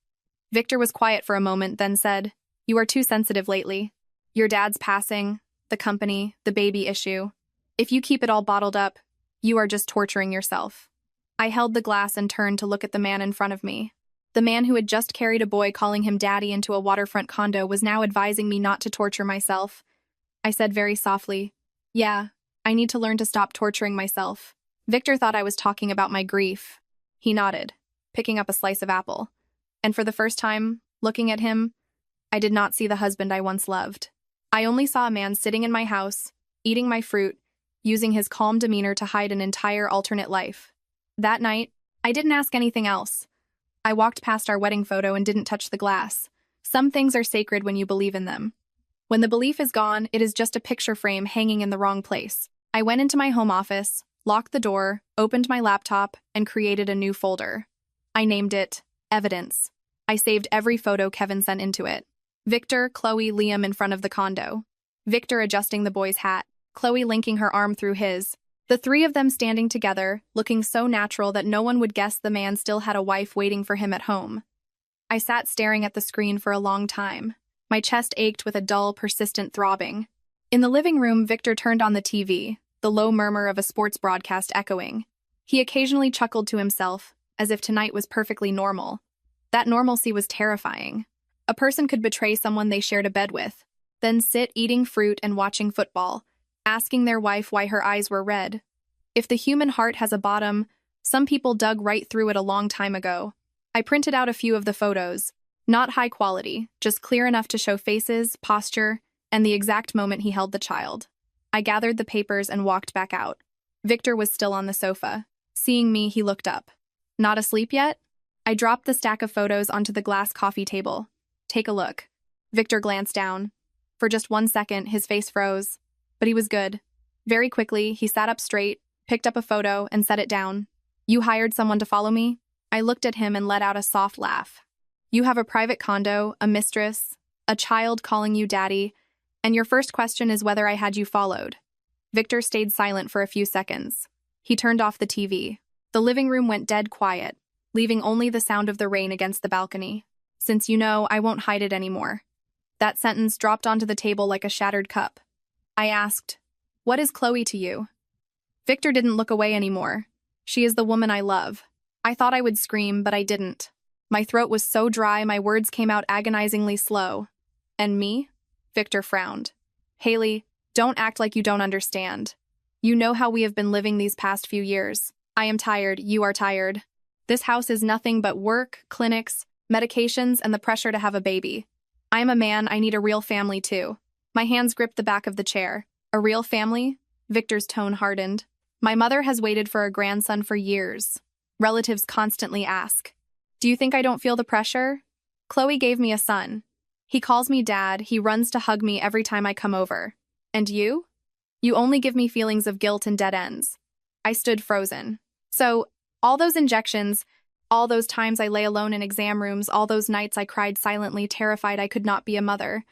Victor was quiet for a moment, then said, "You are too sensitive lately. Your dad's passing, the company, the baby issue. If you keep it all bottled up, you are just torturing yourself." I held the glass and turned to look at the man in front of me. The man who had just carried a boy calling him daddy into a waterfront condo was now advising me not to torture myself. I said very softly, "Yeah, I need to learn to stop torturing myself." Victor thought I was talking about my grief. He nodded, picking up a slice of apple. And for the first time, looking at him, I did not see the husband I once loved. I only saw a man sitting in my house, eating my fruit, using his calm demeanor to hide an entire alternate life. That night, I didn't ask anything else. I walked past our wedding photo and didn't touch the glass. Some things are sacred when you believe in them. When the belief is gone, it is just a picture frame hanging in the wrong place. I went into my home office, locked the door, opened my laptop, and created a new folder. I named it Evidence. I saved every photo Kevin sent into it. Victor, Chloe, Liam in front of the condo. Victor adjusting the boy's hat. Chloe linking her arm through his. The three of them standing together, looking so natural that no one would guess the man still had a wife waiting for him at home. I sat staring at the screen for a long time. My chest ached with a dull, persistent throbbing. In the living room, Victor turned on the TV, the low murmur of a sports broadcast echoing. He occasionally chuckled to himself, as if tonight was perfectly normal. That normalcy was terrifying. A person could betray someone they shared a bed with, then sit eating fruit and watching football, asking their wife why her eyes were red. If the human heart has a bottom, some people dug right through it a long time ago. I printed out a few of the photos, not high quality, just clear enough to show faces, posture, and the exact moment he held the child. I gathered the papers and walked back out. Victor was still on the sofa. Seeing me, he looked up. "Not asleep yet?" I dropped the stack of photos onto the glass coffee table. "Take a look." Victor glanced down. For just 1 second, his face froze. But he was good. Very quickly, he sat up straight, picked up a photo, and set it down. "You hired someone to follow me?" I looked at him and let out a soft laugh. "You have a private condo, a mistress, a child calling you daddy, and your first question is whether I had you followed." Victor stayed silent for a few seconds. He turned off the TV. The living room went dead quiet, leaving only the sound of the rain against the balcony. "Since you know, I won't hide it anymore." That sentence dropped onto the table like a shattered cup. I asked, "What is Chloe to you?" Victor didn't look away anymore. "She is the woman I love." I thought I would scream, but I didn't. My throat was so dry, my words came out agonizingly slow. "And me?" Victor frowned. "Haley, don't act like you don't understand. You know how we have been living these past few years. I am tired, you are tired. This house is nothing but work, clinics, medications, and the pressure to have a baby. I am a man, I need a real family too." My hands gripped the back of the chair. "A real family?" Victor's tone hardened. "My mother has waited for a grandson for years. Relatives constantly ask. Do you think I don't feel the pressure? Chloe gave me a son. He calls me dad, he runs to hug me every time I come over. And you? You only give me feelings of guilt and dead ends." I stood frozen. "So, all those injections, all those times I lay alone in exam rooms, all those nights I cried silently, terrified I could not be a mother.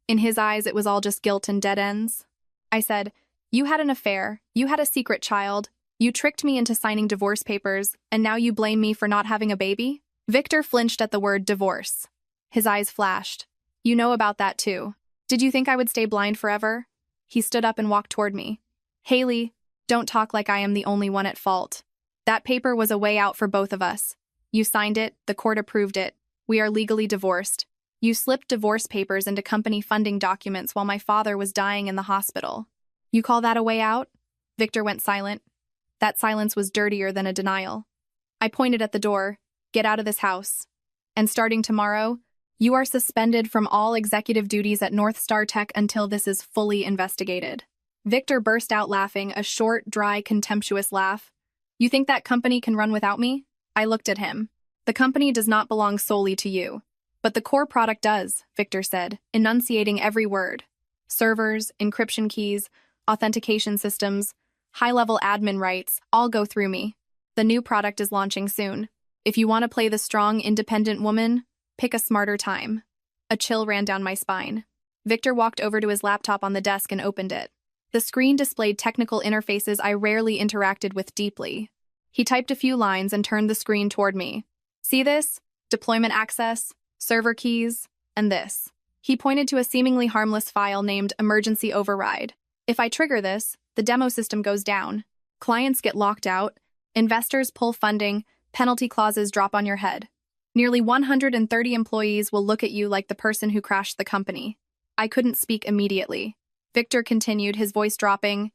In his eyes, it was all just guilt and dead ends." I said, "You had an affair, you had a secret child, you tricked me into signing divorce papers, and now you blame me for not having a baby?" Victor flinched at the word divorce. His eyes flashed. "You know about that too. Did you think I would stay blind forever?" He stood up and walked toward me. "Haley, don't talk like I am the only one at fault. That paper was a way out for both of us. You signed it, the court approved it. We are legally divorced. You slipped divorce papers into company funding documents while my father was dying in the hospital. You call that a way out?" Victor went silent. That silence was dirtier than a denial. I pointed at the door. "Get out of this house. And starting tomorrow, you are suspended from all executive duties at North Star Tech until this is fully investigated." Victor burst out laughing, a short, dry, contemptuous laugh. "You think that company can run without me?" I looked at him. "The company does not belong solely to you. But the core product does," Victor said, enunciating every word. "Servers, encryption keys, authentication systems, high-level admin rights, all go through me. The new product is launching soon. If you want to play the strong, independent woman, pick a smarter time." A chill ran down my spine. Victor walked over to his laptop on the desk and opened it. The screen displayed technical interfaces I rarely interacted with deeply. He typed a few lines and turned the screen toward me. "See this? Deployment access, server keys, and this." He pointed to a seemingly harmless file named Emergency Override. "If I trigger this, the demo system goes down. Clients get locked out, investors pull funding, penalty clauses drop on your head. Nearly 130 employees will look at you like the person who crashed the company. I couldn't speak immediately. Victor continued, his voice dropping.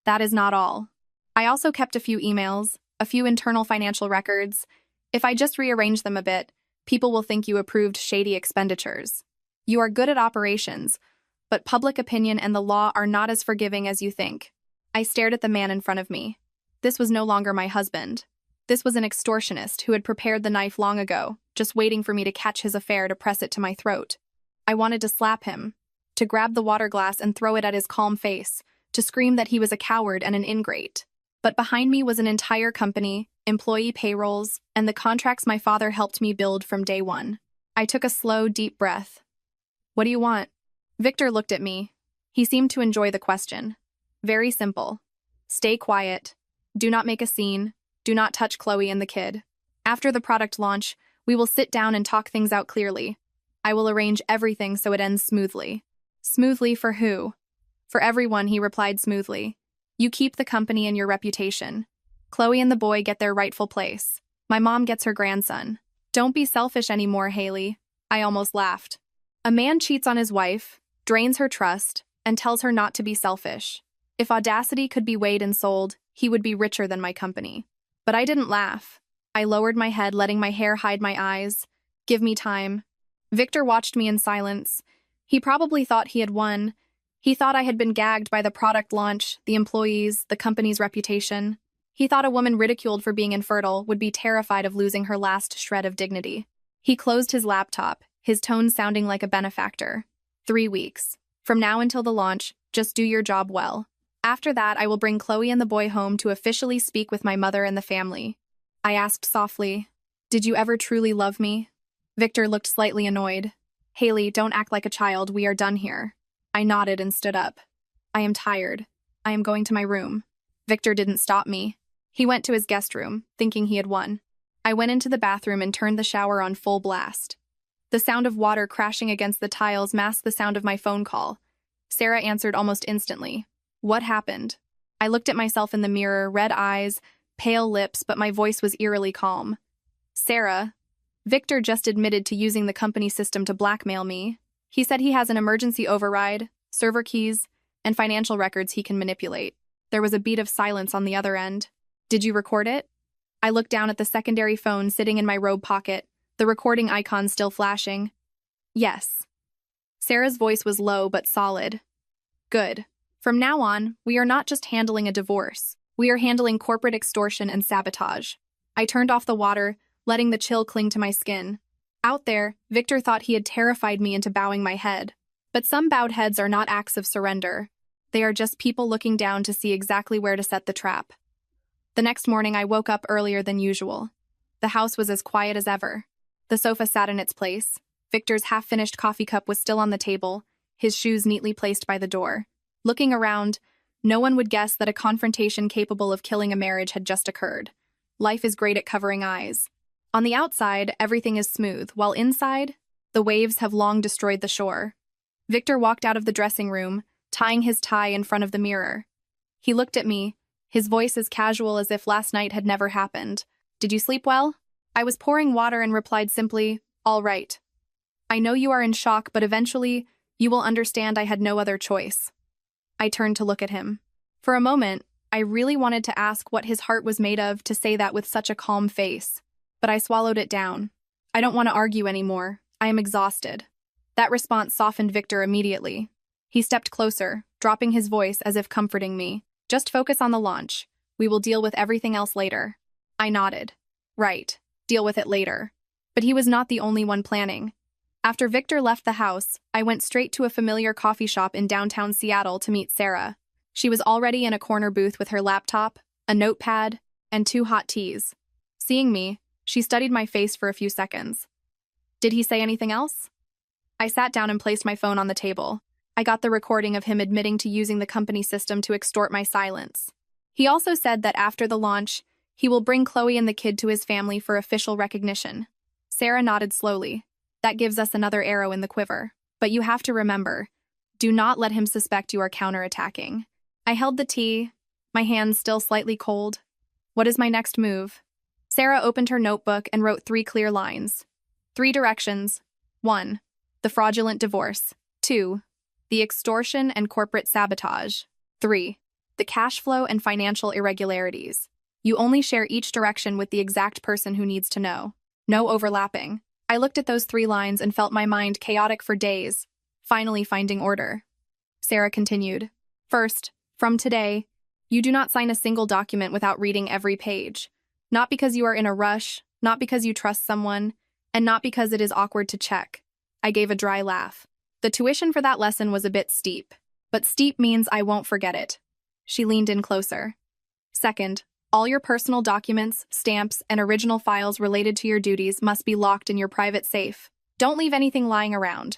That is not all. I also kept a few emails, a few internal financial records. If I just rearrange them a bit, people will think you approved shady expenditures. You are good at operations, but public opinion and the law are not as forgiving as you think. I stared at the man in front of me. This was no longer my husband. This was an extortionist who had prepared the knife long ago, just waiting for me to catch his affair to press it to my throat. I wanted to slap him, to grab the water glass and throw it at his calm face, to scream that he was a coward and an ingrate. But behind me was an entire company, employee payrolls, and the contracts my father helped me build from day one. I took a slow, deep breath. What do you want? Victor looked at me. He seemed to enjoy the question. Very simple. Stay quiet. Do not make a scene. Do not touch Chloe and the kid. After the product launch, we will sit down and talk things out clearly. I will arrange everything so it ends smoothly. Smoothly for who? For everyone, he replied smoothly. You keep the company and your reputation. Chloe and the boy get their rightful place. My mom gets her grandson. Don't be selfish anymore, Haley. I almost laughed. A man cheats on his wife, drains her trust, and tells her not to be selfish. If audacity could be weighed and sold, he would be richer than my company. But I didn't laugh. I lowered my head, letting my hair hide my eyes. Give me time. Victor watched me in silence. He probably thought he had won. He thought I had been gagged by the product launch, the employees, the company's reputation. He thought a woman ridiculed for being infertile would be terrified of losing her last shred of dignity. He closed his laptop, his tone sounding like a benefactor. 3 weeks. From now until the launch, just do your job well. After that, I will bring Chloe and the boy home to officially speak with my mother and the family. I asked softly, Did you ever truly love me? Victor looked slightly annoyed. Haley, don't act like a child. We are done here. I nodded and stood up. I am tired. I am going to my room. Victor didn't stop me. He went to his guest room, thinking he had won. I went into the bathroom and turned the shower on full blast. The sound of water crashing against the tiles masked the sound of my phone call. Sarah answered almost instantly. What happened? I looked at myself in the mirror, red eyes, pale lips, but my voice was eerily calm. Sarah, Victor just admitted to using the company system to blackmail me. He said he has an emergency override, server keys, and financial records he can manipulate. There was a beat of silence on the other end. Did you record it? I looked down at the secondary phone sitting in my robe pocket, the recording icon still flashing. Yes. Sarah's voice was low but solid. Good. From now on, we are not just handling a divorce. We are handling corporate extortion and sabotage. I turned off the water, letting the chill cling to my skin. Out there, Victor thought he had terrified me into bowing my head. But some bowed heads are not acts of surrender. They are just people looking down to see exactly where to set the trap. The next morning, I woke up earlier than usual. The house was as quiet as ever. The sofa sat in its place. Victor's half-finished coffee cup was still on the table, his shoes neatly placed by the door. Looking around, no one would guess that a confrontation capable of killing a marriage had just occurred. Life is great at covering eyes. On the outside, everything is smooth, while inside, the waves have long destroyed the shore. Victor walked out of the dressing room, tying his tie in front of the mirror. He looked at me, his voice as casual as if last night had never happened. Did you sleep well? I was pouring water and replied simply, all right. I know you are in shock, but eventually, you will understand I had no other choice. I turned to look at him. For a moment, I really wanted to ask what his heart was made of to say that with such a calm face. But I swallowed it down. I don't want to argue anymore. I am exhausted. That response softened Victor immediately. He stepped closer, dropping his voice as if comforting me. Just focus on the launch. We will deal with everything else later. I nodded. Right, deal with it later. But he was not the only one planning. After Victor left the house, I went straight to a familiar coffee shop in downtown Seattle to meet Sarah. She was already in a corner booth with her laptop, a notepad, and 2 hot teas. Seeing me, she studied my face for a few seconds. Did he say anything else? I sat down and placed my phone on the table. I got the recording of him admitting to using the company system to extort my silence. He also said that after the launch, he will bring Chloe and the kid to his family for official recognition. Sarah nodded slowly. That gives us another arrow in the quiver. But you have to remember, do not let him suspect you are counterattacking. I held the tea, my hands still slightly cold. What is my next move? Sarah opened her notebook and wrote 3 clear lines. 3 directions. 1. The fraudulent divorce. 2. The extortion and corporate sabotage. 3. The cash flow and financial irregularities. You only share each direction with the exact person who needs to know. No overlapping. I looked at those 3 lines and felt my mind chaotic for days, finally finding order. Sarah continued. First, from today, you do not sign a single document without reading every page. Not because you are in a rush, not because you trust someone, and not because it is awkward to check. I gave a dry laugh. The tuition for that lesson was a bit steep, but steep means I won't forget it. She leaned in closer. Second, all your personal documents, stamps, and original files related to your duties must be locked in your private safe. Don't leave anything lying around.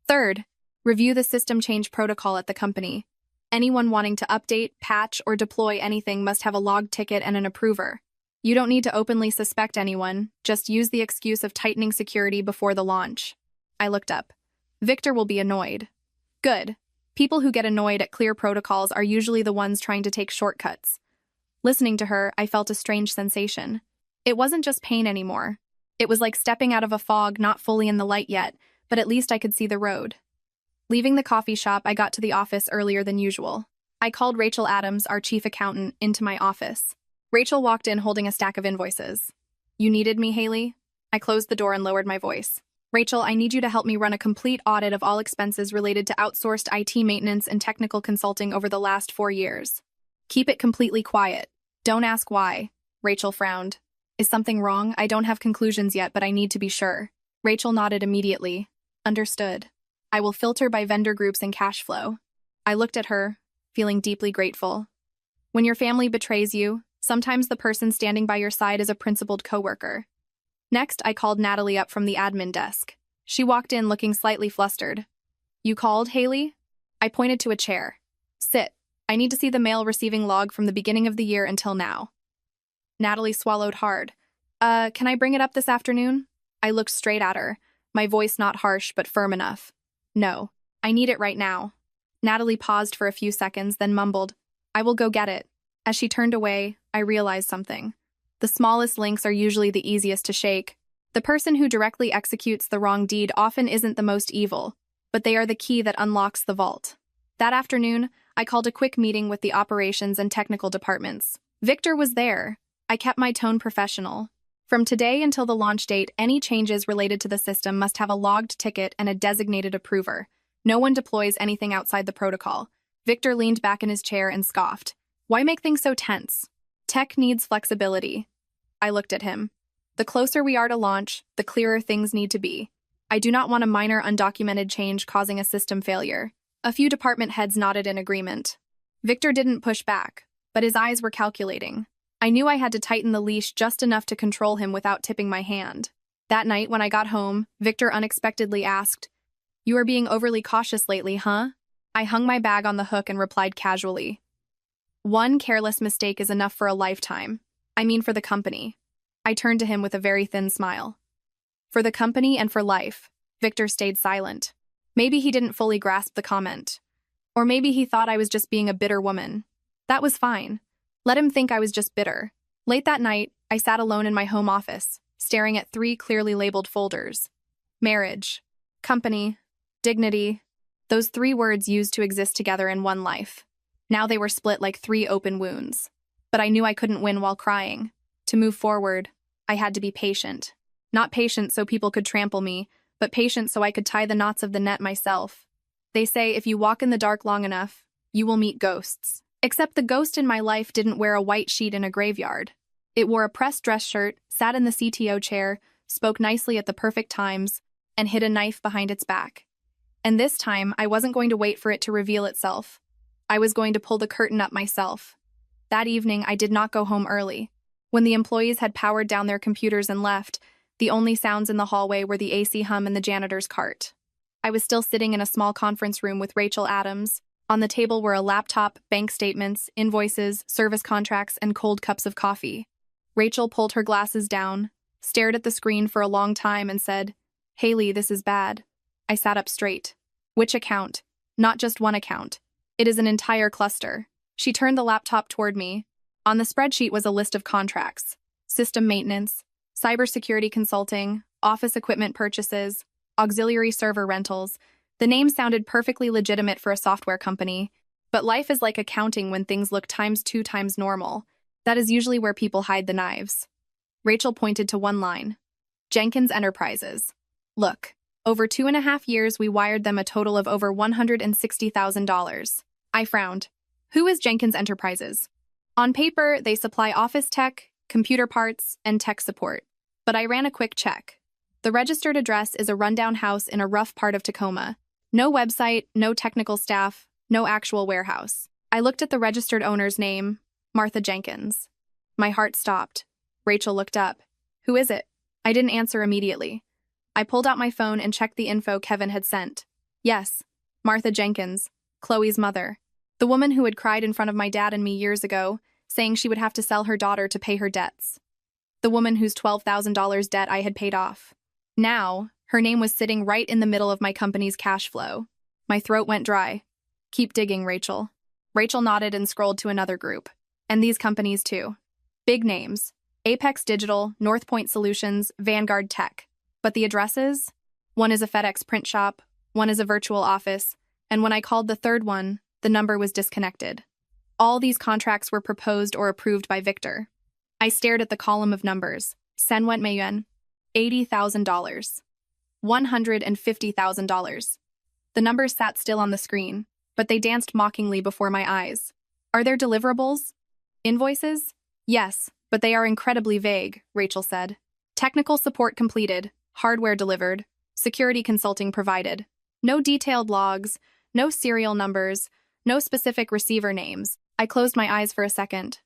Third, review the system change protocol at the company. Anyone wanting to update, patch, or deploy anything must have a logged ticket and an approver. You don't need to openly suspect anyone, just use the excuse of tightening security before the launch. I looked up. Victor will be annoyed. Good. People who get annoyed at clear protocols are usually the ones trying to take shortcuts. Listening to her, I felt a strange sensation. It wasn't just pain anymore. It was like stepping out of a fog, not fully in the light yet, but at least I could see the road. Leaving the coffee shop, I got to the office earlier than usual. I called Rachel Adams, our chief accountant, into my office. Rachel walked in holding a stack of invoices. You needed me, Haley? I closed the door and lowered my voice. Rachel, I need you to help me run a complete audit of all expenses related to outsourced IT maintenance and technical consulting over the last 4 years. Keep it completely quiet. Don't ask why. Rachel frowned. Is something wrong? I don't have conclusions yet, but I need to be sure. Rachel nodded immediately. Understood. I will filter by vendor groups and cash flow. I looked at her, feeling deeply grateful. When your family betrays you, sometimes the person standing by your side is a principled coworker. Next, I called Natalie up from the admin desk. She walked in looking slightly flustered. You called, Haley? I pointed to a chair. Sit. I need to see the mail receiving log from the beginning of the year until now. Natalie swallowed hard. Can I bring it up this afternoon? I looked straight at her, my voice not harsh but firm enough. No, I need it right now. Natalie paused for a few seconds, then mumbled, I will go get it. As she turned away, I realized something. The smallest links are usually the easiest to shake. The person who directly executes the wrong deed often isn't the most evil, but they are the key that unlocks the vault. That afternoon, I called a quick meeting with the operations and technical departments. Victor was there. I kept my tone professional. From today until the launch date, any changes related to the system must have a logged ticket and a designated approver. No one deploys anything outside the protocol. Victor leaned back in his chair and scoffed. Why make things so tense? Tech needs flexibility. I looked at him. The closer we are to launch, the clearer things need to be. I do not want a minor undocumented change causing a system failure. A few department heads nodded in agreement. Victor didn't push back, but his eyes were calculating. I knew I had to tighten the leash just enough to control him without tipping my hand. That night, when I got home, Victor unexpectedly asked, You are being overly cautious lately, huh? I hung my bag on the hook and replied casually. One careless mistake is enough for a lifetime. I mean for the company. I turned to him with a very thin smile. For the company and for life. Victor stayed silent. Maybe he didn't fully grasp the comment. Or maybe he thought I was just being a bitter woman. That was fine. Let him think I was just bitter. Late that night, I sat alone in my home office, staring at 3 clearly labeled folders. Marriage, company, dignity, those 3 words used to exist together in one life. Now they were split like 3 open wounds. But I knew I couldn't win while crying. To move forward, I had to be patient. Not patient so people could trample me, but patient so I could tie the knots of the net myself. They say if you walk in the dark long enough, you will meet ghosts. Except the ghost in my life didn't wear a white sheet in a graveyard. It wore a pressed dress shirt, sat in the CTO chair, spoke nicely at the perfect times, and hid a knife behind its back. And this time, I wasn't going to wait for it to reveal itself. I was going to pull the curtain up myself. That evening, I did not go home early. When the employees had powered down their computers and left, the only sounds in the hallway were the AC hum and the janitor's cart. I was still sitting in a small conference room with Rachel Adams. On the table were a laptop, bank statements, invoices, service contracts, and cold cups of coffee. Rachel pulled her glasses down, stared at the screen for a long time, and said, Haley, this is bad. I sat up straight. Which account? Not just one account. It is an entire cluster. She turned the laptop toward me. On the spreadsheet was a list of contracts. System maintenance, cybersecurity consulting, office equipment purchases, auxiliary server rentals. The name sounded perfectly legitimate for a software company, but life is like accounting when things look times 2 times normal. That is usually where people hide the knives. Rachel pointed to one line. Jenkins Enterprises. Look, over 2.5 years we wired them a total of over $160,000. I frowned. Who is Jenkins Enterprises? On paper, they supply office tech, computer parts, and tech support. But I ran a quick check. The registered address is a rundown house in a rough part of Tacoma. No website, no technical staff, no actual warehouse. I looked at the registered owner's name, Martha Jenkins. My heart stopped. Rachel looked up. Who is it? I didn't answer immediately. I pulled out my phone and checked the info Kevin had sent. Yes, Martha Jenkins, Chloe's mother. The woman who had cried in front of my dad and me years ago, saying she would have to sell her daughter to pay her debts. The woman whose $12,000 debt I had paid off. Now, her name was sitting right in the middle of my company's cash flow. My throat went dry. Keep digging, Rachel. Rachel nodded and scrolled to another group. And these companies too. Big names. Apex Digital, North Point Solutions, Vanguard Tech. But the addresses? One is a FedEx print shop, one is a virtual office, and when I called the third one, the number was disconnected. All these contracts were proposed or approved by Victor. I stared at the column of numbers. Senwent Mayuan, $80,000. $150,000. The numbers sat still on the screen, but they danced mockingly before my eyes. Are there deliverables? Invoices? Yes, but they are incredibly vague, Rachel said. Technical support completed, hardware delivered, security consulting provided. No detailed logs, no serial numbers, no specific receiver names. I closed my eyes for a second.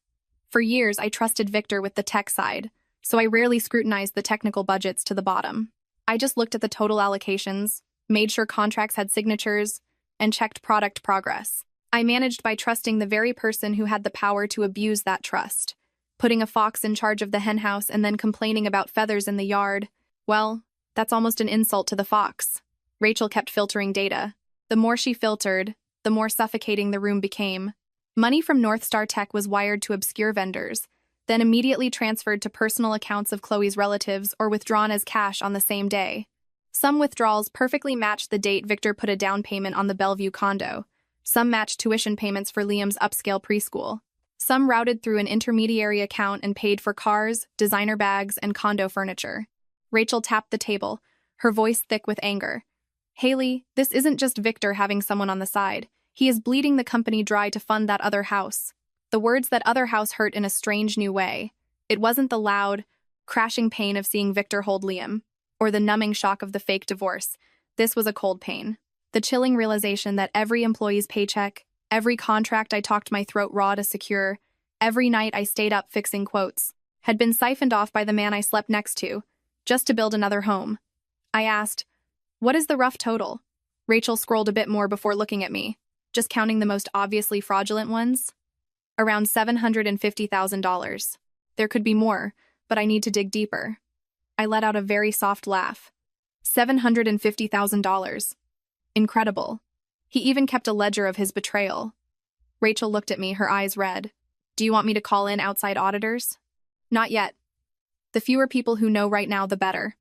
For years, I trusted Victor with the tech side, so I rarely scrutinized the technical budgets to the bottom. I just looked at the total allocations, made sure contracts had signatures, and checked product progress. I managed by trusting the very person who had the power to abuse that trust. Putting a fox in charge of the henhouse and then complaining about feathers in the yard, well, that's almost an insult to the fox. Rachel kept filtering data. The more she filtered, the more suffocating the room became. Money from North Star Tech was wired to obscure vendors, then immediately transferred to personal accounts of Chloe's relatives or withdrawn as cash on the same day. Some withdrawals perfectly matched the date Victor put a down payment on the Bellevue condo. Some matched tuition payments for Liam's upscale preschool. Some routed through an intermediary account and paid for cars, designer bags, and condo furniture. Rachel tapped the table, her voice thick with anger. Haley, this isn't just Victor having someone on the side. He is bleeding the company dry to fund that other house. The words that other house hurt in a strange new way. It wasn't the loud, crashing pain of seeing Victor hold Liam, or the numbing shock of the fake divorce. This was a cold pain. The chilling realization that every employee's paycheck, every contract I talked my throat raw to secure, every night I stayed up fixing quotes, had been siphoned off by the man I slept next to, just to build another home. I asked, "What is the rough total?" Rachel scrolled a bit more before looking at me, just counting the most obviously fraudulent ones. Around $750,000. There could be more, but I need to dig deeper. I let out a very soft laugh. $750,000. Incredible. He even kept a ledger of his betrayal. Rachel looked at me, her eyes red. Do you want me to call in outside auditors? Not yet. The fewer people who know right now, the better.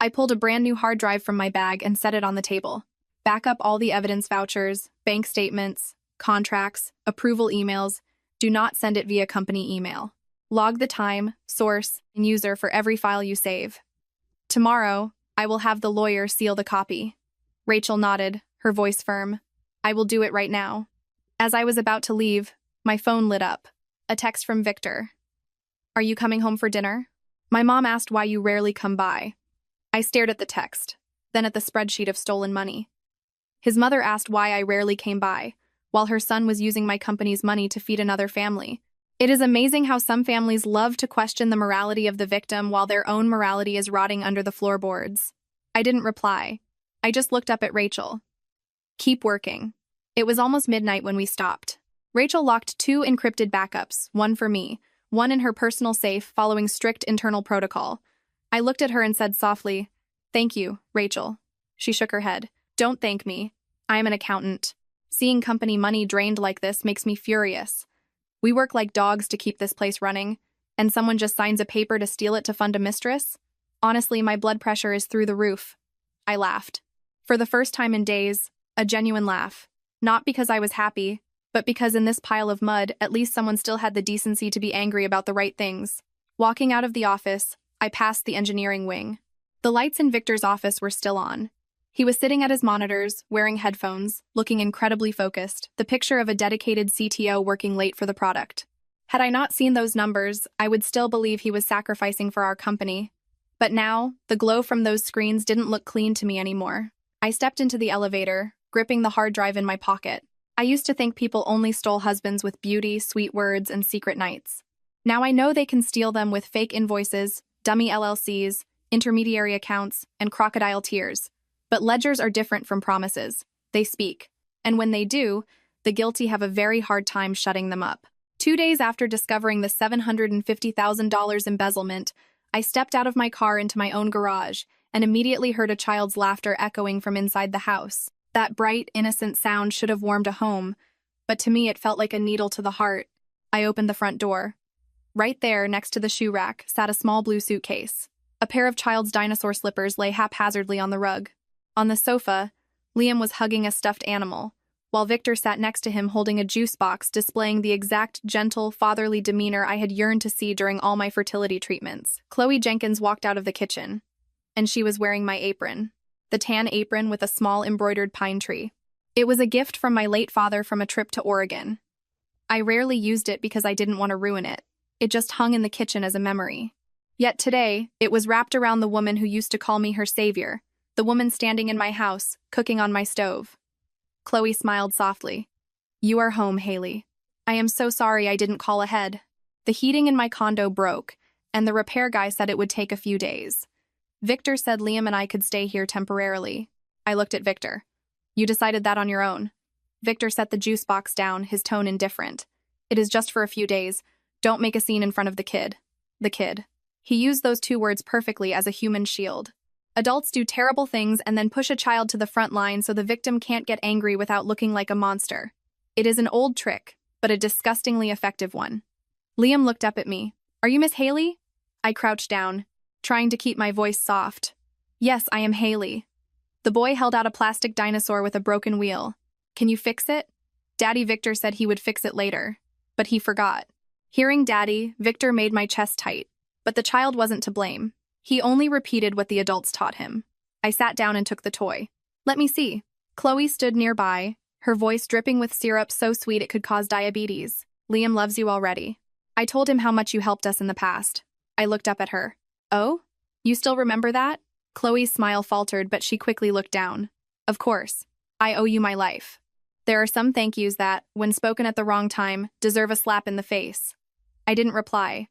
I pulled a brand new hard drive from my bag and set it on the table. Back up all the evidence vouchers, bank statements, contracts, approval emails. Do not send it via company email. Log the time, source, and user for every file you save. Tomorrow, I will have the lawyer seal the copy. Rachel nodded, her voice firm. I will do it right now. As I was about to leave, my phone lit up. A text from Victor. Are you coming home for dinner? My mom asked why you rarely come by. I stared at the text, then at the spreadsheet of stolen money. His mother asked why I rarely came by, while her son was using my company's money to feed another family. It is amazing how some families love to question the morality of the victim while their own morality is rotting under the floorboards. I didn't reply. I just looked up at Rachel. Keep working. It was almost midnight when we stopped. Rachel locked 2 encrypted backups, one for me, one in her personal safe following strict internal protocol. I looked at her and said softly, "Thank you, Rachel." She shook her head. "Don't thank me. I am an accountant. Seeing company money drained like this makes me furious. We work like dogs to keep this place running, and someone just signs a paper to steal it to fund a mistress? Honestly, my blood pressure is through the roof. I laughed. For the first time in days, a genuine laugh. Not because I was happy, but because in this pile of mud, at least someone still had the decency to be angry about the right things. Walking out of the office, I passed the engineering wing. The lights in Victor's office were still on. He was sitting at his monitors, wearing headphones, looking incredibly focused, the picture of a dedicated CTO working late for the product. Had I not seen those numbers, I would still believe he was sacrificing for our company. But now, the glow from those screens didn't look clean to me anymore. I stepped into the elevator, gripping the hard drive in my pocket. I used to think people only stole husbands with beauty, sweet words, and secret nights. Now I know they can steal them with fake invoices, dummy LLCs, intermediary accounts, and crocodile tears. But ledgers are different from promises. They speak. And when they do, the guilty have a very hard time shutting them up. 2 days after discovering the $750,000 embezzlement, I stepped out of my car into my own garage and immediately heard a child's laughter echoing from inside the house. That bright, innocent sound should have warmed a home, but to me it felt like a needle to the heart. I opened the front door. Right there, next to the shoe rack, sat a small blue suitcase. A pair of child's dinosaur slippers lay haphazardly on the rug. On the sofa, Liam was hugging a stuffed animal, while Victor sat next to him holding a juice box displaying the exact gentle, fatherly demeanor I had yearned to see during all my fertility treatments. Chloe Jenkins walked out of the kitchen, and she was wearing my apron, the tan apron with a small embroidered pine tree. It was a gift from my late father from a trip to Oregon. I rarely used it because I didn't want to ruin it. It just hung in the kitchen as a memory. Yet today, it was wrapped around the woman who used to call me her savior, the woman standing in my house, cooking on my stove. Chloe smiled softly. "You are home, Haley. I am so sorry I didn't call ahead. The heating in my condo broke, and the repair guy said it would take a few days. Victor said Liam and I could stay here temporarily." I looked at Victor. "You decided that on your own." Victor set the juice box down, his tone indifferent. "It is just for a few days. Don't make a scene in front of the kid." The kid. He used those 2 words perfectly as a human shield. Adults do terrible things and then push a child to the front line so the victim can't get angry without looking like a monster. It is an old trick, but a disgustingly effective one. Liam looked up at me. "Are you Miss Haley?" I crouched down, trying to keep my voice soft. "Yes, I am Haley." The boy held out a plastic dinosaur with a broken wheel. "Can you fix it?" Daddy Victor said he would fix it later, but he forgot. Hearing Daddy, Victor made my chest tight, but the child wasn't to blame. He only repeated what the adults taught him. I sat down and took the toy. "Let me see." Chloe stood nearby, her voice dripping with syrup so sweet it could cause diabetes. "Liam loves you already. I told him how much you helped us in the past." I looked up at her. "Oh? You still remember that?" Chloe's smile faltered, but she quickly looked down. "Of course. I owe you my life. There are some thank yous that, when spoken at the wrong time, deserve a slap in the face." I didn't reply.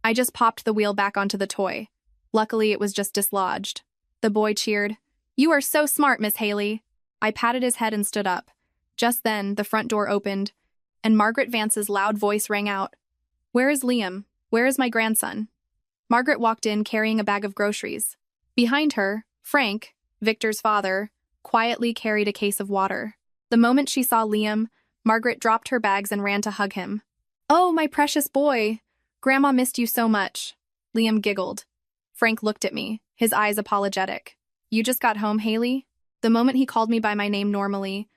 I just popped the wheel back onto the toy. Luckily, it was just dislodged. The boy cheered. "You are so smart, Miss Haley." I patted his head and stood up. Just then, the front door opened, and Margaret Vance's loud voice rang out. "Where is Liam? Where is my grandson?" Margaret walked in carrying a bag of groceries. Behind her, Frank, Victor's father, quietly carried a case of water. The moment she saw Liam, Margaret dropped her bags and ran to hug him. "Oh, my precious boy! Grandma missed you so much." Liam giggled. Frank looked at me, his eyes apologetic. "You just got home, Haley?" The moment he called me by my name normally,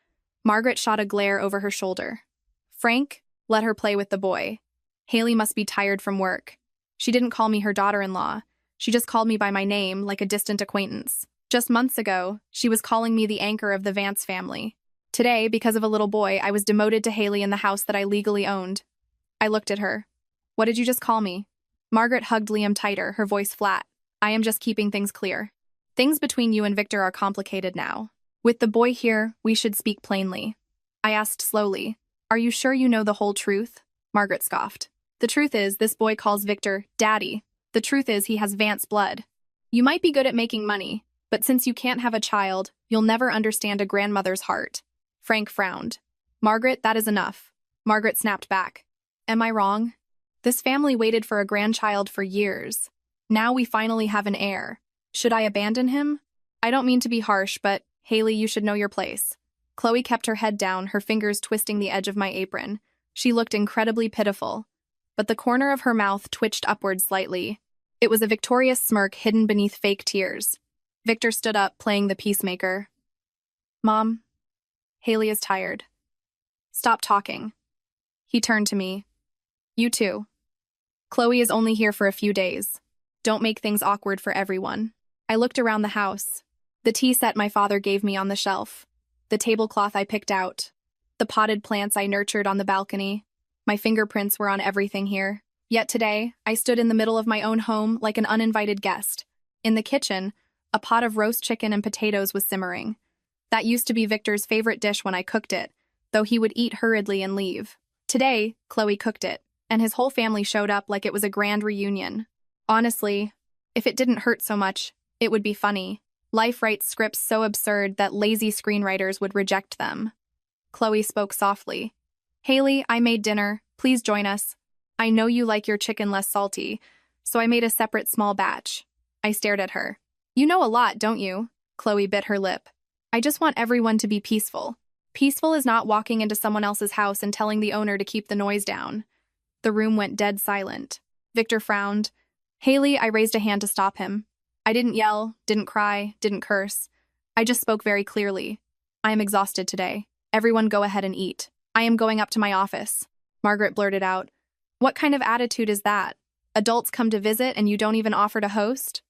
Margaret shot a glare over her shoulder. Frank let her play with the boy. Haley must be tired from work. She didn't call me her daughter-in-law. She just called me by my name, like a distant acquaintance. Just months ago, she was calling me the anchor of the Vance family. Today, because of a little boy, I was demoted to Haley in the house that I legally owned. I looked at her. "What did you just call me?" Margaret hugged Liam tighter, her voice flat. "I am just keeping things clear. Things between you and Victor are complicated now. With the boy here, we should speak plainly." I asked slowly, "Are you sure you know the whole truth?" Margaret scoffed. "The truth is, this boy calls Victor Daddy. The truth is, he has Vance blood. You might be good at making money, but since you can't have a child, you'll never understand a grandmother's heart." Frank frowned. "Margaret, that is enough." Margaret snapped back. "Am I wrong? This family waited for a grandchild for years. Now we finally have an heir. Should I abandon him? I don't mean to be harsh, but, Haley, you should know your place." Chloe kept her head down, her fingers twisting the edge of my apron. She looked incredibly pitiful, but the corner of her mouth twitched upward slightly. It was a victorious smirk hidden beneath fake tears. Victor stood up, playing the peacemaker. Mom, Haley is tired. Stop talking. He turned to me. You too. Chloe is only here for a few days. Don't make things awkward for everyone. I looked around the house. The tea set my father gave me on the shelf. The tablecloth I picked out. The potted plants I nurtured on the balcony. My fingerprints were on everything here. Yet today, I stood in the middle of my own home like an uninvited guest. In the kitchen, a pot of roast chicken and potatoes was simmering. That used to be Victor's favorite dish when I cooked it, though he would eat hurriedly and leave. Today, Chloe cooked it, and his whole family showed up like it was a grand reunion. Honestly, if it didn't hurt so much, it would be funny. Life writes scripts so absurd that lazy screenwriters would reject them. Chloe spoke softly. Haley, I made dinner. Please join us. I know you like your chicken less salty, so I made a separate small batch. I stared at her. You know a lot, don't you? Chloe bit her lip. I just want everyone to be peaceful. Peaceful is not walking into someone else's house and telling the owner to keep the noise down. The room went dead silent. Victor frowned. Haley, I raised a hand to stop him. I didn't yell, didn't cry, didn't curse. I just spoke very clearly. I am exhausted today. Everyone go ahead and eat. I am going up to my office. Margaret blurted out. What kind of attitude is that? Adults come to visit and you don't even offer to host?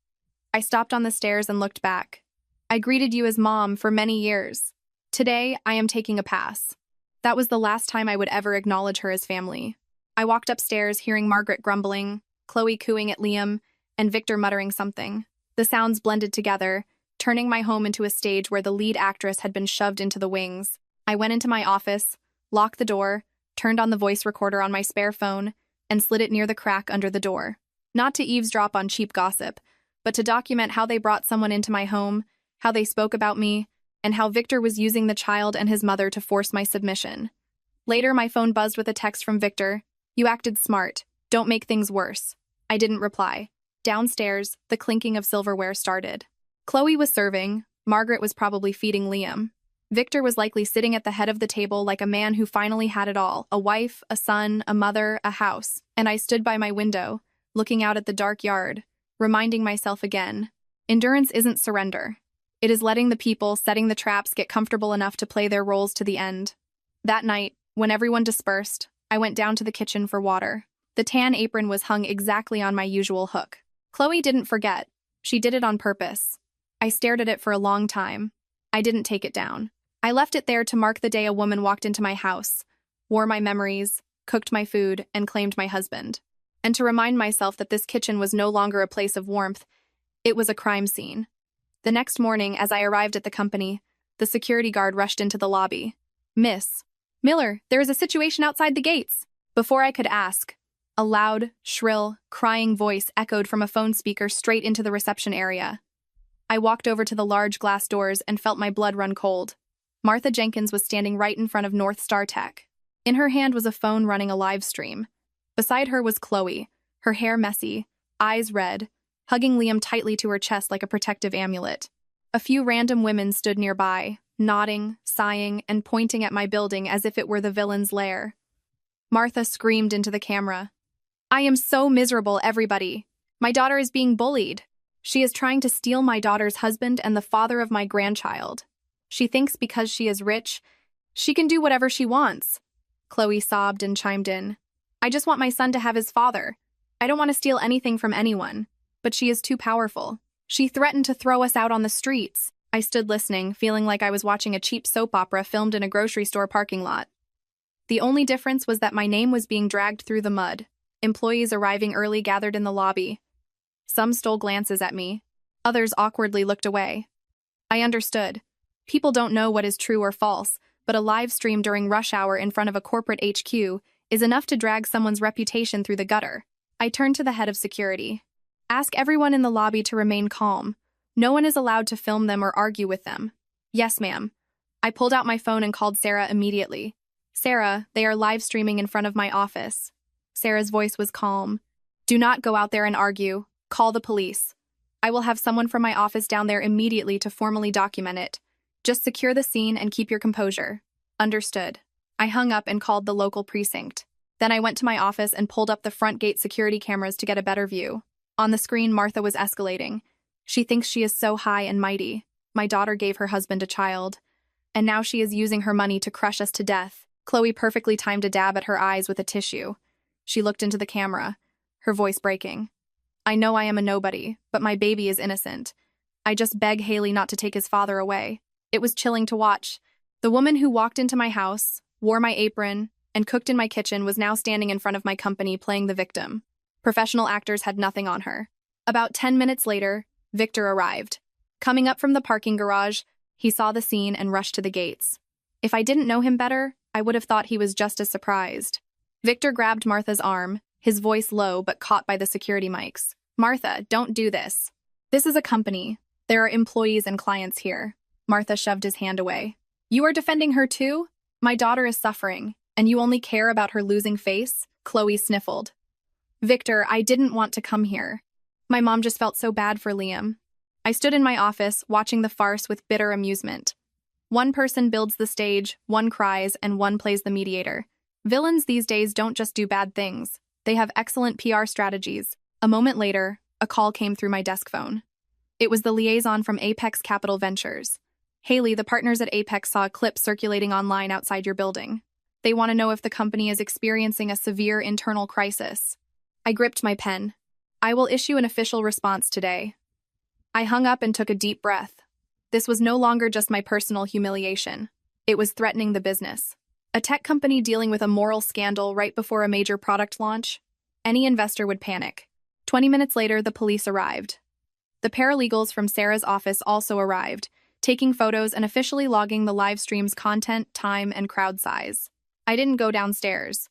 I stopped on the stairs and looked back. I greeted you as Mom for many years. Today, I am taking a pass. That was the last time I would ever acknowledge her as family. I walked upstairs, hearing Margaret grumbling, Chloe cooing at Liam, and Victor muttering something. The sounds blended together, turning my home into a stage where the lead actress had been shoved into the wings. I went into my office, locked the door, turned on the voice recorder on my spare phone, and slid it near the crack under the door. Not to eavesdrop on cheap gossip, but to document how they brought someone into my home, how they spoke about me, and how Victor was using the child and his mother to force my submission. Later, my phone buzzed with a text from Victor. You acted smart. Don't make things worse. I didn't reply. Downstairs, the clinking of silverware started. Chloe was serving. Margaret was probably feeding Liam. Victor was likely sitting at the head of the table like a man who finally had it all, a wife, a son, a mother, a house. And I stood by my window, looking out at the dark yard, reminding myself again, endurance isn't surrender. It is letting the people setting the traps get comfortable enough to play their roles to the end. That night, when everyone dispersed, I went down to the kitchen for water. The tan apron was hung exactly on my usual hook. Chloe didn't forget. She did it on purpose. I stared at it for a long time. I didn't take it down. I left it there to mark the day a woman walked into my house, wore my memories, cooked my food, and claimed my husband. And to remind myself that this kitchen was no longer a place of warmth, it was a crime scene. The next morning, as I arrived at the company, the security guard rushed into the lobby. Miss Miller, there is a situation outside the gates. Before I could ask, a loud, shrill, crying voice echoed from a phone speaker straight into the reception area. I walked over to the large glass doors and felt my blood run cold. Martha Jenkins was standing right in front of North Star Tech. In her hand was a phone running a live stream. Beside her was Chloe, her hair messy, eyes red, hugging Liam tightly to her chest like a protective amulet. A few random women stood nearby, nodding, sighing, and pointing at my building as if it were the villain's lair. Martha screamed into the camera. I am so miserable, everybody. My daughter is being bullied. She is trying to steal my daughter's husband and the father of my grandchild. She thinks because she is rich, she can do whatever she wants. Chloe sobbed and chimed in. I just want my son to have his father. I don't want to steal anything from anyone. But she is too powerful. She threatened to throw us out on the streets. I stood listening, feeling like I was watching a cheap soap opera filmed in a grocery store parking lot. The only difference was that my name was being dragged through the mud. Employees arriving early gathered in the lobby. Some stole glances at me. Others awkwardly looked away. I understood. People don't know what is true or false, but a live stream during rush hour in front of a corporate HQ is enough to drag someone's reputation through the gutter. I turned to the head of security. Ask everyone in the lobby to remain calm. No one is allowed to film them or argue with them. Yes, ma'am. I pulled out my phone and called Sarah immediately. Sarah, they are live streaming in front of my office. Sarah's voice was calm. Do not go out there and argue. Call the police. I will have someone from my office down there immediately to formally document it. Just secure the scene and keep your composure. Understood. I hung up and called the local precinct. Then I went to my office and pulled up the front gate security cameras to get a better view. On the screen, Martha was escalating. She thinks she is so high and mighty. My daughter gave her husband a child. And now she is using her money to crush us to death. Chloe perfectly timed a dab at her eyes with a tissue. She looked into the camera, her voice breaking. I know I am a nobody, but my baby is innocent. I just beg Haley not to take his father away. It was chilling to watch. The woman who walked into my house, wore my apron, and cooked in my kitchen was now standing in front of my company playing the victim. Professional actors had nothing on her. About 10 minutes later, Victor arrived. Coming up from the parking garage, he saw the scene and rushed to the gates. If I didn't know him better, I would have thought he was just as surprised. Victor grabbed Martha's arm, his voice low but caught by the security mics. Martha, don't do this. This is a company. There are employees and clients here. Martha shoved his hand away. You are defending her too? My daughter is suffering, and you only care about her losing face? Chloe sniffled. Victor, I didn't want to come here. My mom just felt so bad for Liam. I stood in my office, watching the farce with bitter amusement. One person builds the stage, one cries, and one plays the mediator. Villains these days don't just do bad things. They have excellent PR strategies. A moment later, a call came through my desk phone. It was the liaison from Apex Capital Ventures. Haley, the partners at Apex saw a clip circulating online outside your building. They want to know if the company is experiencing a severe internal crisis. I gripped my pen. I will issue an official response today. I hung up and took a deep breath. This was no longer just my personal humiliation. It was threatening the business. A tech company dealing with a moral scandal right before a major product launch? Any investor would panic. 20 minutes later, the police arrived. The paralegals from Sarah's office also arrived, taking photos and officially logging the live stream's content, time, and crowd size. I didn't go downstairs.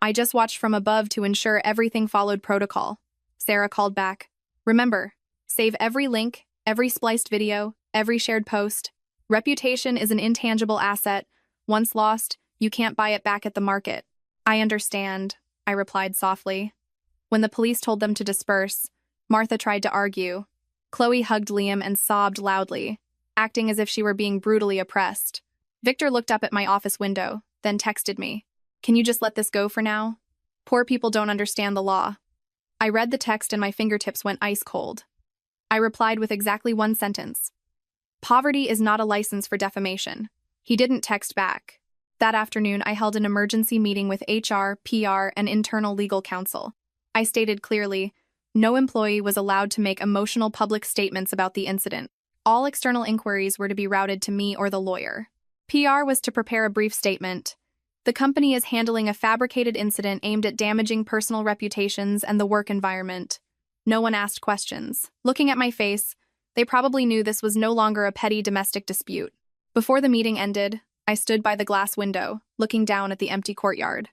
I just watched from above to ensure everything followed protocol. Sarah called back. Remember, save every link, every spliced video, every shared post. Reputation is an intangible asset. Once lost, you can't buy it back at the market. I understand, I replied softly. When the police told them to disperse, Martha tried to argue. Chloe hugged Liam and sobbed loudly, acting as if she were being brutally oppressed. Victor looked up at my office window, then texted me. Can you just let this go for now? Poor people don't understand the law. I read the text and my fingertips went ice cold. I replied with exactly one sentence. Poverty is not a license for defamation. He didn't text back. That afternoon, I held an emergency meeting with HR, PR, and internal legal counsel. I stated clearly, no employee was allowed to make emotional public statements about the incident. All external inquiries were to be routed to me or the lawyer. PR was to prepare a brief statement. The company is handling a fabricated incident aimed at damaging personal reputations and the work environment. No one asked questions. Looking at my face, they probably knew this was no longer a petty domestic dispute. Before the meeting ended, I stood by the glass window, looking down at the empty courtyard.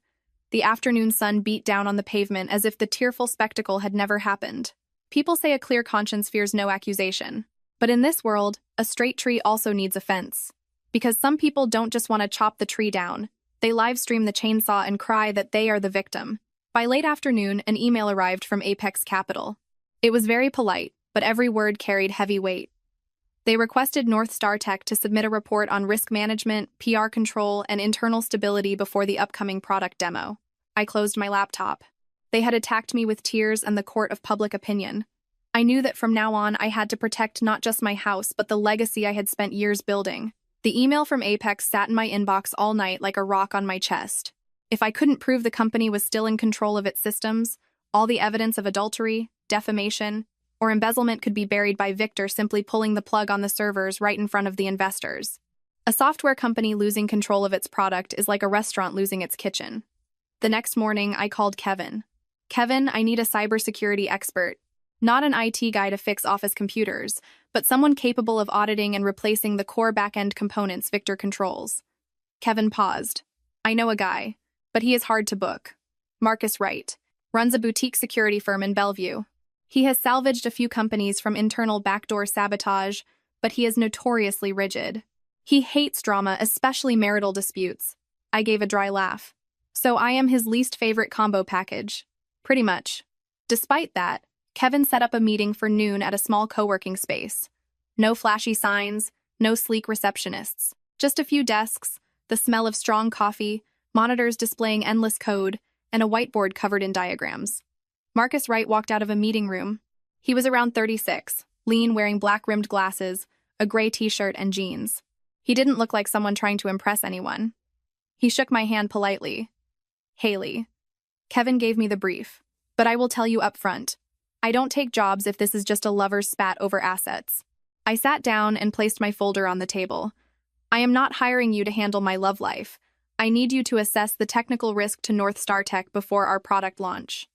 The afternoon sun beat down on the pavement as if the tearful spectacle had never happened. People say a clear conscience fears no accusation. But in this world, a straight tree also needs a fence. Because some people don't just want to chop the tree down. They live stream the chainsaw and cry that they are the victim. By late afternoon, an email arrived from Apex Capital. It was very polite, but every word carried heavy weight. They requested North Star Tech to submit a report on risk management, PR control, and internal stability before the upcoming product demo. I closed my laptop. They had attacked me with tears and the court of public opinion. I knew that from now on I had to protect not just my house, but the legacy I had spent years building. The email from Apex sat in my inbox all night like a rock on my chest. If I couldn't prove the company was still in control of its systems, all the evidence of adultery, defamation, or embezzlement could be buried by Victor simply pulling the plug on the servers right in front of the investors. A software company losing control of its product is like a restaurant losing its kitchen. The next morning, I called Kevin. Kevin, I need a cybersecurity expert. Not an IT guy to fix office computers, but someone capable of auditing and replacing the core back-end components Victor controls. Kevin paused. I know a guy, but he is hard to book. Marcus Wright. Runs a boutique security firm in Bellevue. He has salvaged a few companies from internal backdoor sabotage, but he is notoriously rigid. He hates drama, especially marital disputes. I gave a dry laugh. So I am his least favorite combo package. Pretty much. Despite that, Kevin set up a meeting for noon at a small co-working space. No flashy signs, no sleek receptionists. Just a few desks, the smell of strong coffee, monitors displaying endless code, and a whiteboard covered in diagrams. Marcus Wright walked out of a meeting room, He was around 36, lean, wearing black-rimmed glasses, a gray t-shirt, and jeans. He didn't look like someone trying to impress anyone. He shook my hand politely. Haley. Kevin gave me the brief. But I will tell you up front. I don't take jobs if this is just a lover's spat over assets. I sat down and placed my folder on the table. I am not hiring you to handle my love life. I need you to assess the technical risk to North Star Tech before our product launch.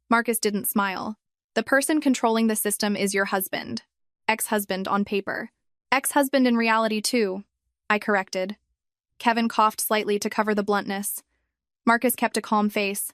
Marcus didn't smile. The person controlling the system is your husband. Ex-husband on paper. Ex-husband in reality too, I corrected. Kevin coughed slightly to cover the bluntness. Marcus kept a calm face.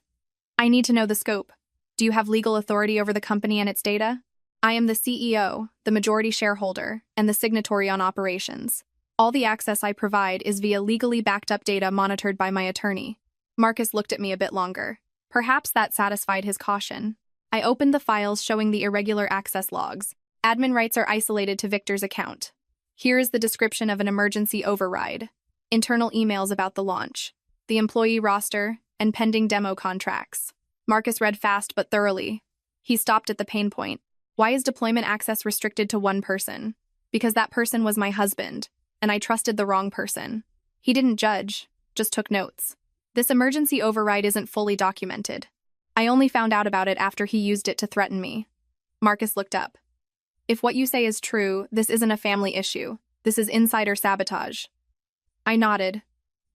I need to know the scope. Do you have legal authority over the company and its data? I am the CEO, the majority shareholder, and the signatory on operations. All the access I provide is via legally backed up data monitored by my attorney. Marcus looked at me a bit longer. Perhaps that satisfied his caution. I opened the files showing the irregular access logs. Admin rights are isolated to Victor's account. Here is the description of an emergency override. Internal emails about the launch. The employee roster, and pending demo contracts. Marcus read fast but thoroughly. He stopped at the pain point. Why is deployment access restricted to one person? Because that person was my husband, and I trusted the wrong person. He didn't judge, just took notes. This emergency override isn't fully documented. I only found out about it after he used it to threaten me. Marcus looked up. If what you say is true, this isn't a family issue. This is insider sabotage. I nodded.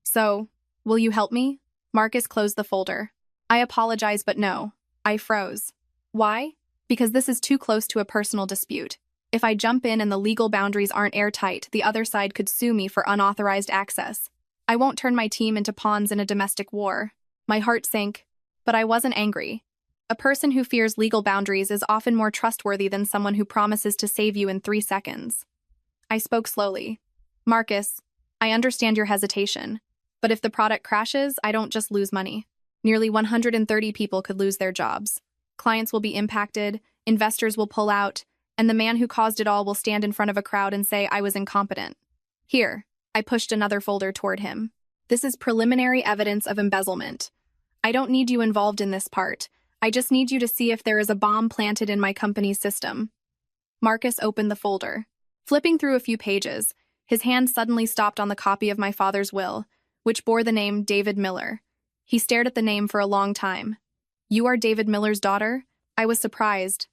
So, will you help me? Marcus closed the folder. I apologize, but no. I froze. Why? Because this is too close to a personal dispute. If I jump in and the legal boundaries aren't airtight, the other side could sue me for unauthorized access. I won't turn my team into pawns in a domestic war. My heart sank, but I wasn't angry. A person who fears legal boundaries is often more trustworthy than someone who promises to save you in 3 seconds. I spoke slowly. Marcus, I understand your hesitation, but if the product crashes, I don't just lose money. Nearly 130 people could lose their jobs. Clients will be impacted, investors will pull out, and the man who caused it all will stand in front of a crowd and say I was incompetent. Here, I pushed another folder toward him. This is preliminary evidence of embezzlement. I don't need you involved in this part. I just need you to see if there is a bomb planted in my company's system. Marcus opened the folder. Flipping through a few pages, his hand suddenly stopped on the copy of my father's will, which bore the name David Miller. He stared at the name for a long time. You are David Miller's daughter? I was surprised.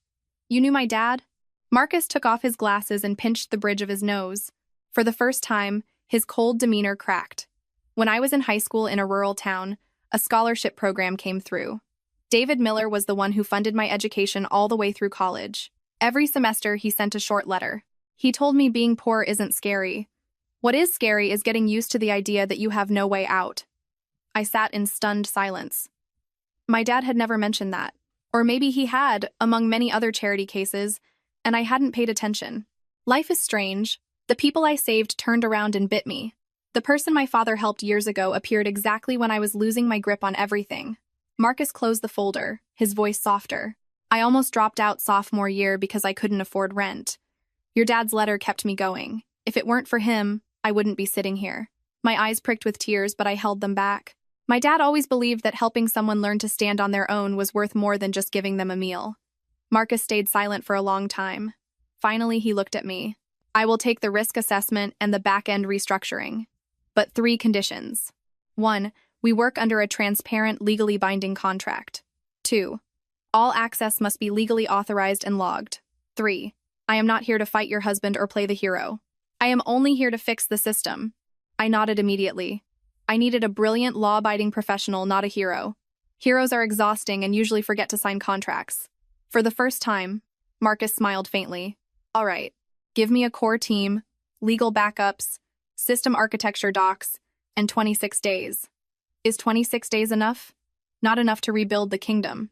You knew my dad? Marcus took off his glasses and pinched the bridge of his nose. For the first time, his cold demeanor cracked. When I was in high school in a rural town, a scholarship program came through. David Miller was the one who funded my education all the way through college. Every semester, he sent a short letter. He told me being poor isn't scary. What is scary is getting used to the idea that you have no way out. I sat in stunned silence. My dad had never mentioned that. Or maybe he had, among many other charity cases, and I hadn't paid attention. Life is strange. The people I saved turned around and bit me. The person my father helped years ago appeared exactly when I was losing my grip on everything. Marcus closed the folder, his voice softer. I almost dropped out sophomore year because I couldn't afford rent. Your dad's letter kept me going. If it weren't for him, I wouldn't be sitting here. My eyes pricked with tears, but I held them back. My dad always believed that helping someone learn to stand on their own was worth more than just giving them a meal. Marcus stayed silent for a long time. Finally, he looked at me. I will take the risk assessment and the back-end restructuring. But 3 conditions. 1. We work under a transparent, legally binding contract. 2. All access must be legally authorized and logged. 3. I am not here to fight your husband or play the hero. I am only here to fix the system. I nodded immediately. I needed a brilliant, law-abiding professional, not a hero. Heroes are exhausting and usually forget to sign contracts. For the first time, Marcus smiled faintly. All right, give me a core team, legal backups, system architecture docs, and 26 days. Is 26 days enough? Not enough to rebuild the kingdom.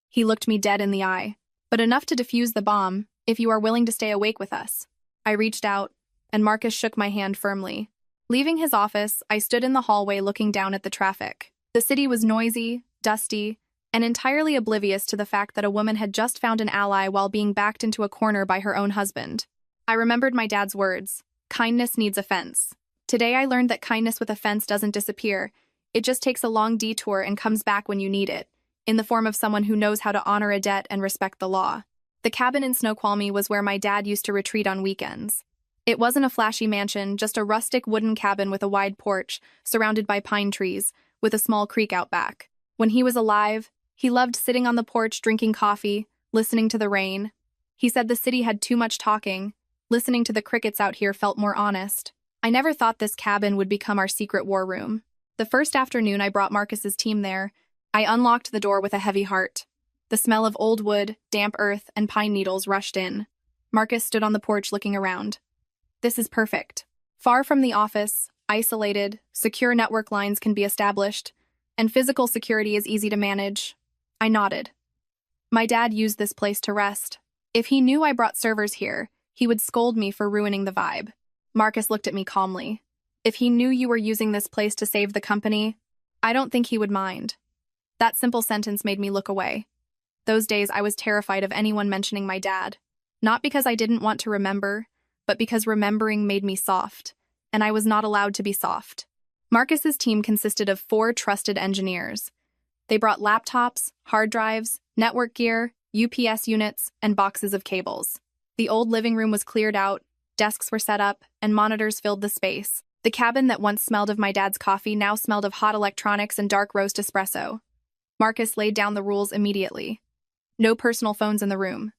He looked me dead in the eye. But enough to defuse the bomb, if you are willing to stay awake with us. I reached out, and Marcus shook my hand firmly. Leaving his office, I stood in the hallway looking down at the traffic. The city was noisy, dusty, and entirely oblivious to the fact that a woman had just found an ally while being backed into a corner by her own husband. I remembered my dad's words, kindness needs a fence. Today I learned that kindness with a fence doesn't disappear. It just takes a long detour and comes back when you need it, in the form of someone who knows how to honor a debt and respect the law. The The cabin in Snoqualmie was where my dad used to retreat on weekends. It wasn't a flashy mansion, just a rustic wooden cabin with a wide porch, surrounded by pine trees, with a small creek out back. When he was alive, he loved sitting on the porch drinking coffee, listening to the rain. He said the city had too much talking. Listening to the crickets out here felt more honest. I never thought this cabin would become our secret war room. The first afternoon I brought Marcus's team there, I unlocked the door with a heavy heart. The smell of old wood, damp earth, and pine needles rushed in. Marcus stood on the porch looking around. This is perfect. Far from the office, isolated, secure network lines can be established, and physical security is easy to manage. I nodded. My dad used this place to rest. If he knew I brought servers here, he would scold me for ruining the vibe. Marcus looked at me calmly. If he knew you were using this place to save the company, I don't think he would mind. That simple sentence made me look away. Those days I was terrified of anyone mentioning my dad. Not because I didn't want to remember, but because remembering made me soft, and I was not allowed to be soft. Marcus's team consisted of 4 trusted engineers. They brought laptops, hard drives, network gear, UPS units, and boxes of cables. The old living room was cleared out, desks were set up, and monitors filled the space. The cabin that once smelled of my dad's coffee now smelled of hot electronics and dark roast espresso. Marcus laid down the rules immediately. No personal phones in the room.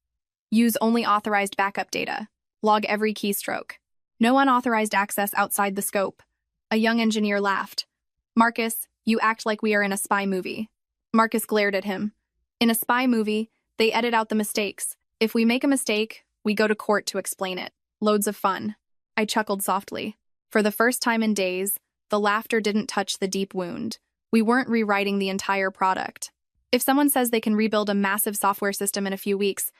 Use only authorized backup data. Log every keystroke. No unauthorized access outside the scope. A young engineer laughed. Marcus, you act like we are in a spy movie. Marcus glared at him. In a spy movie, they edit out the mistakes. If we make a mistake, we go to court to explain it. Loads of fun. I chuckled softly. For the first time in days, the laughter didn't touch the deep wound. We weren't rewriting the entire product. If someone says they can rebuild a massive software system in a few weeks,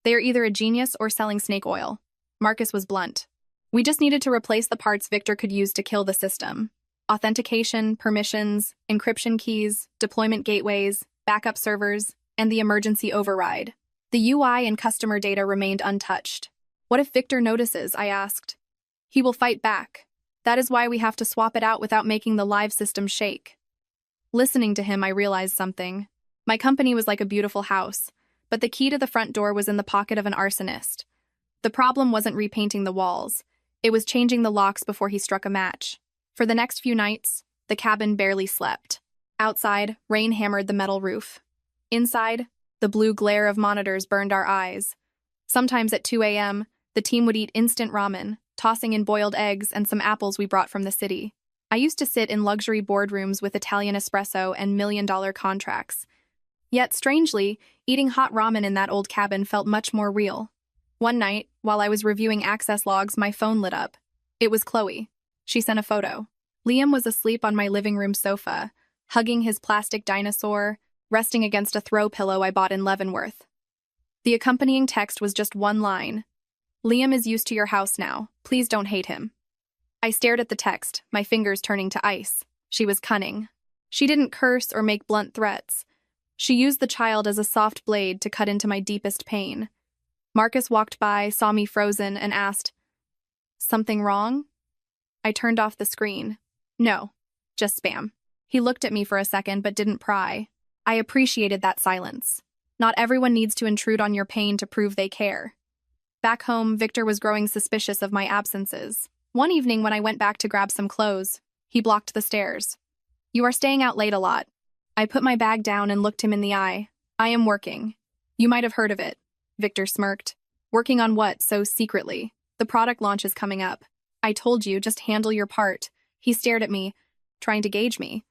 they are either a genius or selling snake oil. Marcus was blunt. We just needed to replace the parts Victor could use to kill the system. Authentication, permissions, encryption keys, deployment gateways, backup servers, and the emergency override. The UI and customer data remained untouched. What if Victor notices? I asked. He will fight back. That is why we have to swap it out without making the live system shake. Listening to him, I realized something. My company was like a beautiful house, but the key to the front door was in the pocket of an arsonist. The problem wasn't repainting the walls. It was changing the locks before he struck a match. For the next few nights, the cabin barely slept. Outside, rain hammered the metal roof. Inside, the blue glare of monitors burned our eyes. Sometimes at 2 a.m., the team would eat instant ramen, tossing in boiled eggs and some apples we brought from the city. I used to sit in luxury boardrooms with Italian espresso and million-dollar contracts. Yet, strangely, eating hot ramen in that old cabin felt much more real. One night, while I was reviewing access logs, my phone lit up. It was Chloe. She sent a photo. Liam was asleep on my living room sofa, hugging his plastic dinosaur, resting against a throw pillow I bought in Leavenworth. The accompanying text was just one line. Liam is used to your house now. Please don't hate him. I stared at the text, my fingers turning to ice. She was cunning. She didn't curse or make blunt threats. She used the child as a soft blade to cut into my deepest pain. Marcus walked by, saw me frozen, and asked, "Something wrong?" I turned off the screen. No, just spam. He looked at me for a second but didn't pry. I appreciated that silence. Not everyone needs to intrude on your pain to prove they care. Back home, Victor was growing suspicious of my absences. One evening when I went back to grab some clothes, he blocked the stairs. "You are staying out late a lot." I put my bag down and looked him in the eye. "I am working. You might have heard of it." Victor smirked. "Working on what, so secretly? The product launch is coming up." "I told you, just handle your part." He stared at me, trying to gauge me.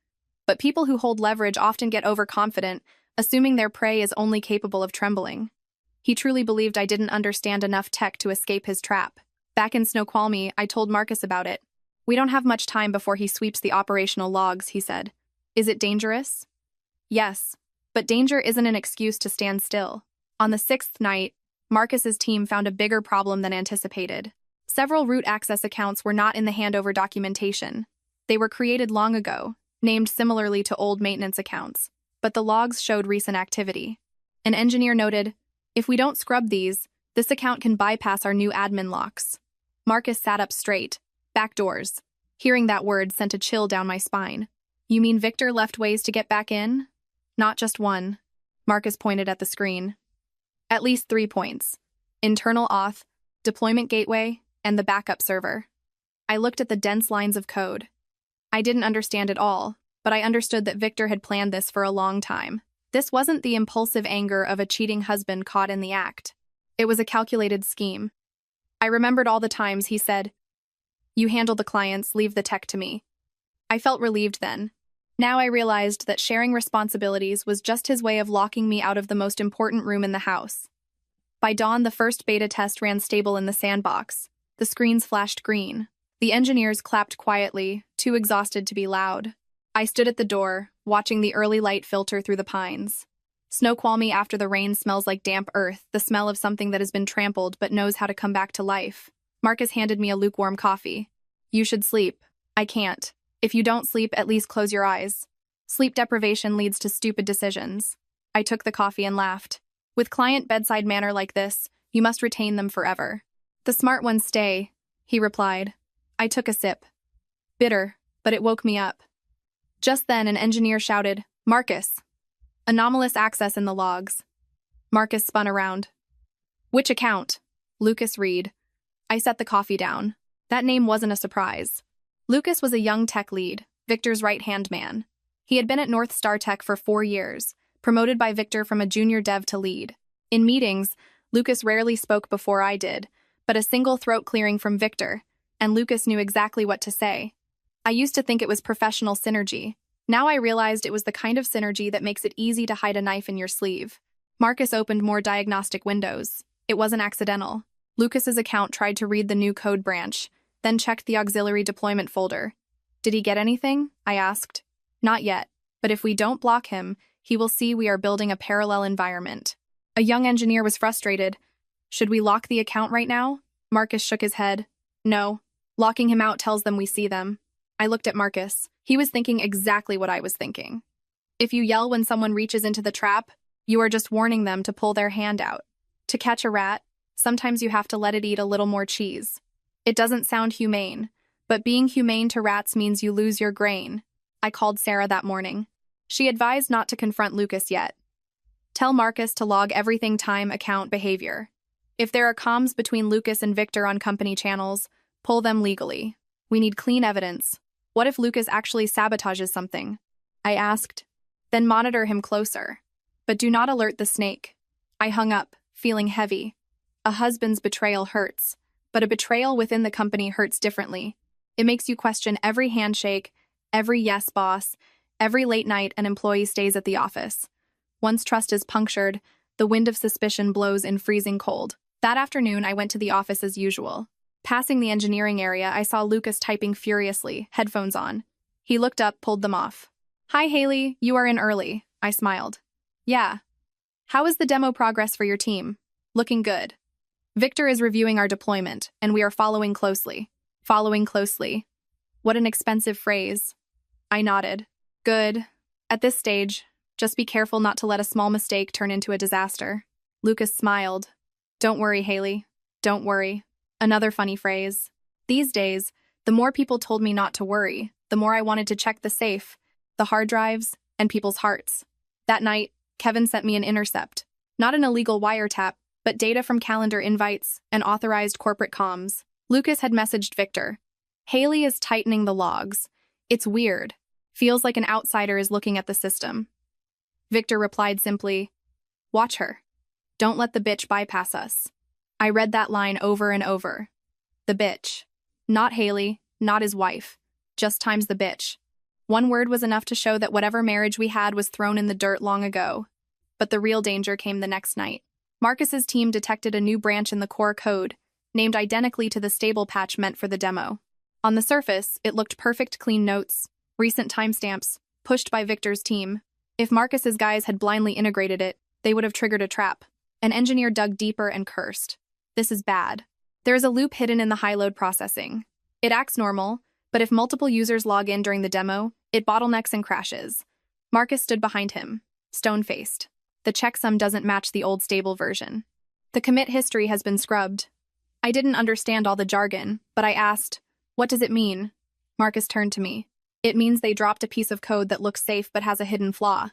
But people who hold leverage often get overconfident, assuming their prey is only capable of trembling. He truly believed I didn't understand enough tech to escape his trap. Back in Snoqualmie, I told Marcus about it. "We don't have much time before he sweeps the operational logs," he said. "Is it dangerous?" "Yes, but danger isn't an excuse to stand still." On the 6th night, Marcus's team found a bigger problem than anticipated. Several root access accounts were not in the handover documentation. They were created long ago, named similarly to old maintenance accounts, but the logs showed recent activity. An engineer noted, "If we don't scrub these, this account can bypass our new admin locks." Marcus sat up straight. Backdoors. Hearing that word sent a chill down my spine. "You mean Victor left ways to get back in?" "Not just one." Marcus pointed at the screen. At least 3 points: internal auth, deployment gateway, and the backup server. I looked at the dense lines of code. I didn't understand it all, but I understood that Victor had planned this for a long time. This wasn't the impulsive anger of a cheating husband caught in the act. It was a calculated scheme. I remembered all the times he said, "You handle the clients, leave the tech to me." I felt relieved then. Now I realized that sharing responsibilities was just his way of locking me out of the most important room in the house. By dawn, the first beta test ran stable in the sandbox. The screens flashed green. The engineers clapped quietly, too exhausted to be loud. I stood at the door, watching the early light filter through the pines. Snoqualmie after the rain smells like damp earth, the smell of something that has been trampled but knows how to come back to life. Marcus handed me a lukewarm coffee. "You should sleep." "I can't." "If you don't sleep, at least close your eyes." Sleep deprivation leads to stupid decisions. I took the coffee and laughed. With client bedside manner like this, you must retain them forever. "The smart ones stay," he replied. I took a sip. Bitter, but it woke me up. Just then, an engineer shouted, "Marcus!" Anomalous access in the logs. Marcus spun around. "Which account?" "Lucas Reed." I set the coffee down. That name wasn't a surprise. Lucas was a young tech lead, Victor's right-hand man. He had been at North Star Tech for 4 years, promoted by Victor from a junior dev to lead. In meetings, Lucas rarely spoke before I did, but a single throat clearing from Victor, and Lucas knew exactly what to say. I used to think it was professional synergy. Now I realized it was the kind of synergy that makes it easy to hide a knife in your sleeve. Marcus opened more diagnostic windows. It wasn't accidental. Lucas's account tried to read the new code branch, then checked the auxiliary deployment folder. "Did he get anything?" I asked. "Not yet, but if we don't block him, he will see we are building a parallel environment." A young engineer was frustrated. "Should we lock the account right now?" Marcus shook his head. "No. Locking him out tells them we see them." I looked at Marcus. He was thinking exactly what I was thinking. If you yell when someone reaches into the trap, you are just warning them to pull their hand out. To catch a rat, sometimes you have to let it eat a little more cheese. It doesn't sound humane, but being humane to rats means you lose your grain. I called Sarah that morning. She advised not to confront Lucas yet. "Tell Marcus to log everything time, account, behavior. If there are comms between Lucas and Victor on company channels, pull them legally. We need clean evidence. What if Lucas actually sabotages something?" I asked. "Then monitor him closer. But do not alert the snake." I hung up, feeling heavy. A husband's betrayal hurts, but a betrayal within the company hurts differently. It makes you question every handshake, every yes boss, every late night an employee stays at the office. Once trust is punctured, the wind of suspicion blows in freezing cold. That afternoon, I went to the office as usual. Passing the engineering area, I saw Lucas typing furiously, headphones on. He looked up, pulled them off. "Hi, Haley, you are in early." I smiled. "Yeah. How is the demo progress for your team?" "Looking good. Victor is reviewing our deployment, and we are following closely." Following closely. What an expensive phrase. I nodded. "Good. At this stage, just be careful not to let a small mistake turn into a disaster." Lucas smiled. "Don't worry, Haley. Don't worry." Another funny phrase. These days, the more people told me not to worry, the more I wanted to check the safe, the hard drives, and people's hearts. That night, Kevin sent me an intercept. Not an illegal wiretap, but data from calendar invites and authorized corporate comms. Lucas had messaged Victor. "Haley is tightening the logs. It's weird. Feels like an outsider is looking at the system." Victor replied simply, "Watch her. Don't let the bitch bypass us." I read that line over and over. The bitch. Not Haley, not his wife. Just times the bitch. One word was enough to show that whatever marriage we had was thrown in the dirt long ago. But the real danger came the next night. Marcus's team detected a new branch in the core code, named identically to the stable patch meant for the demo. On the surface, it looked perfect, clean notes, recent timestamps, pushed by Victor's team. If Marcus's guys had blindly integrated it, they would have triggered a trap. An engineer dug deeper and cursed. "This is bad. There is a loop hidden in the high-load processing. It acts normal, but if multiple users log in during the demo, it bottlenecks and crashes." Marcus stood behind him, stone-faced. The checksum doesn't match the old stable version. The commit history has been scrubbed. I didn't understand all the jargon, but I asked, "What does it mean?" Marcus turned to me. "It means they dropped a piece of code that looks safe but has a hidden flaw.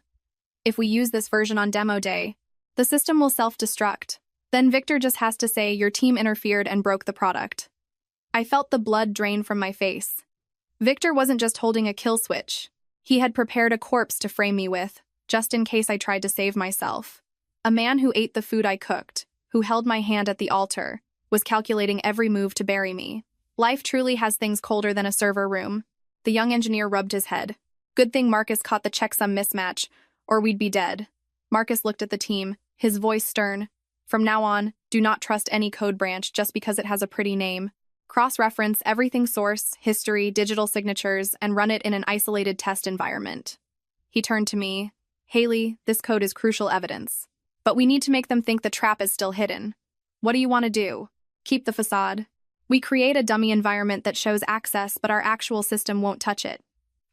If we use this version on demo day, The system will self-destruct. Then Victor just has to say your team interfered and broke the product. I felt the blood drain from my face. Victor wasn't just holding a kill switch. He had prepared a corpse to frame me with, just in case I tried to save myself. A man who ate the food I cooked, who held my hand at the altar, was calculating every move to bury me. Life truly has things colder than a server room. The young engineer rubbed his head. Good thing Marcus caught the checksum mismatch, or we'd be dead. Marcus looked at the team, his voice stern. From now on, do not trust any code branch just because it has a pretty name. Cross-reference everything source, history, digital signatures, and run it in an isolated test environment. He turned to me. Haley, this code is crucial evidence. But we need to make them think the trap is still hidden. What do you want to do? Keep the facade. We create a dummy environment that shows access, but our actual system won't touch it.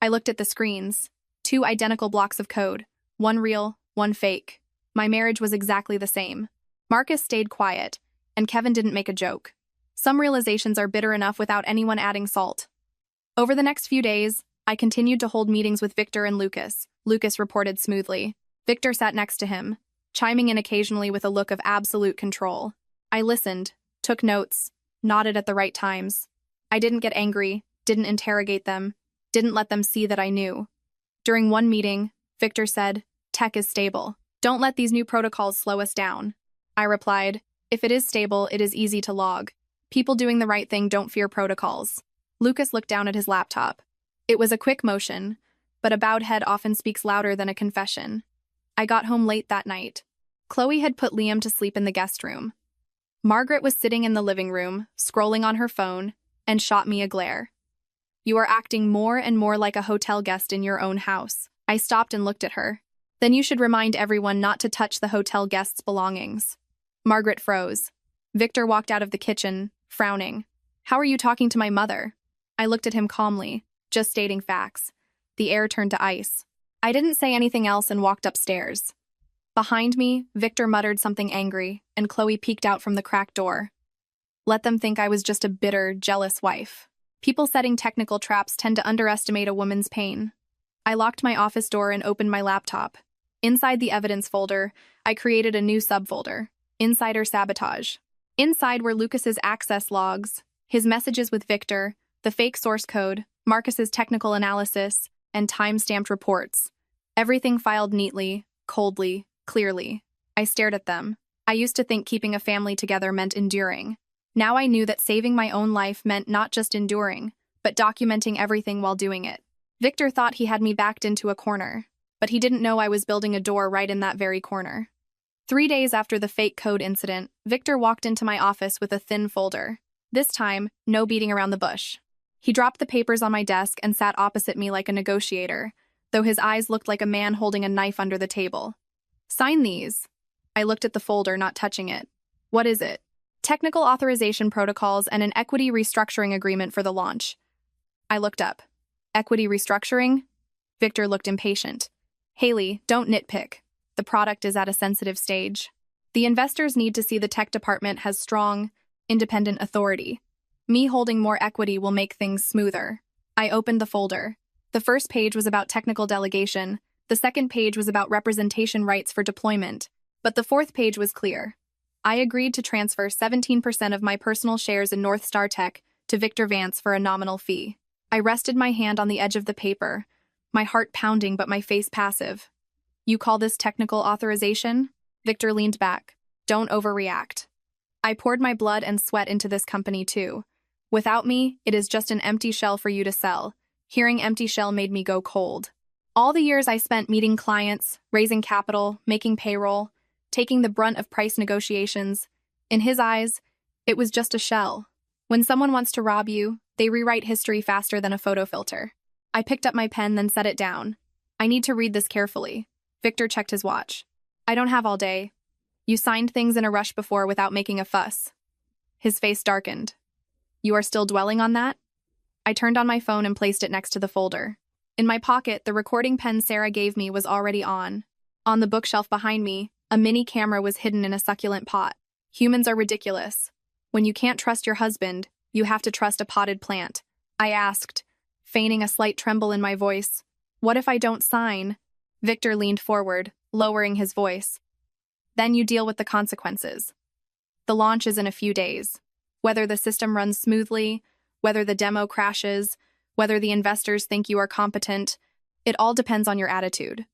I looked at the screens. 2 identical blocks of code. One real, one fake. My marriage was exactly the same. Marcus stayed quiet, and Kevin didn't make a joke. Some realizations are bitter enough without anyone adding salt. Over the next few days, I continued to hold meetings with Victor and Lucas. Lucas reported smoothly. Victor sat next to him, chiming in occasionally with a look of absolute control. I listened, took notes, nodded at the right times. I didn't get angry, didn't interrogate them, didn't let them see that I knew. During one meeting, Victor said, "Tech is stable. Don't let these new protocols slow us down." I replied, "If it is stable, it is easy to log. People doing the right thing don't fear protocols." Lucas looked down at his laptop. It was a quick motion, but a bowed head often speaks louder than a confession. I got home late that night. Chloe had put Liam to sleep in the guest room. Margaret was sitting in the living room, scrolling on her phone, and shot me a glare. "You are acting more and more like a hotel guest in your own house." I stopped and looked at her. "Then you should remind everyone not to touch the hotel guests' belongings." Margaret froze. Victor walked out of the kitchen, frowning. "How are you talking to my mother?" I looked at him calmly, just stating facts. The air turned to ice. I didn't say anything else and walked upstairs. Behind me, Victor muttered something angry, and Chloe peeked out from the cracked door. Let them think I was just a bitter, jealous wife. People setting technical traps tend to underestimate a woman's pain. I locked my office door and opened my laptop. Inside the evidence folder, I created a new subfolder, Insider Sabotage. Inside were Lucas's access logs, his messages with Victor, the fake source code, Marcus's technical analysis, and time-stamped reports. Everything filed neatly, coldly, clearly. I stared at them. I used to think keeping a family together meant enduring. Now I knew that saving my own life meant not just enduring, but documenting everything while doing it. Victor thought he had me backed into a corner, but he didn't know I was building a door right in that very corner. 3 days after the fake code incident, Victor walked into my office with a thin folder. This time, no beating around the bush. He dropped the papers on my desk and sat opposite me like a negotiator, though his eyes looked like a man holding a knife under the table. "Sign these." I looked at the folder, not touching it. "What is it?" "Technical authorization protocols and an equity restructuring agreement for the launch." I looked up. "Equity restructuring?" Victor looked impatient. "Haley, don't nitpick. The product is at a sensitive stage. The investors need to see the tech department has strong, independent authority. Me holding more equity will make things smoother." I opened the folder. The first page was about technical delegation, the second page was about representation rights for deployment, but the fourth page was clear. I agreed to transfer 17% of my personal shares in North Star Tech to Victor Vance for a nominal fee. I rested my hand on the edge of the paper, my heart pounding but my face passive. "You call this technical authorization?" Victor leaned back. "Don't overreact. I poured my blood and sweat into this company too. Without me, it is just an empty shell for you to sell." Hearing empty shell made me go cold. All the years I spent meeting clients, raising capital, making payroll, taking the brunt of price negotiations, in his eyes, it was just a shell. When someone wants to rob you, they rewrite history faster than a photo filter. I picked up my pen, then set it down. "I need to read this carefully." Victor checked his watch. "I don't have all day. You signed things in a rush before without making a fuss." His face darkened. "You are still dwelling on that?" I turned on my phone and placed it next to the folder. In my pocket, the recording pen Sarah gave me was already on. On the bookshelf behind me, a mini camera was hidden in a succulent pot. Humans are ridiculous. When you can't trust your husband, you have to trust a potted plant. I asked, feigning a slight tremble in my voice. "What if I don't sign?" Victor leaned forward, lowering his voice. Then you deal with the consequences. The launch is in a few days. Whether the system runs smoothly, whether the demo crashes, whether the investors think you are competent, it all depends on your attitude.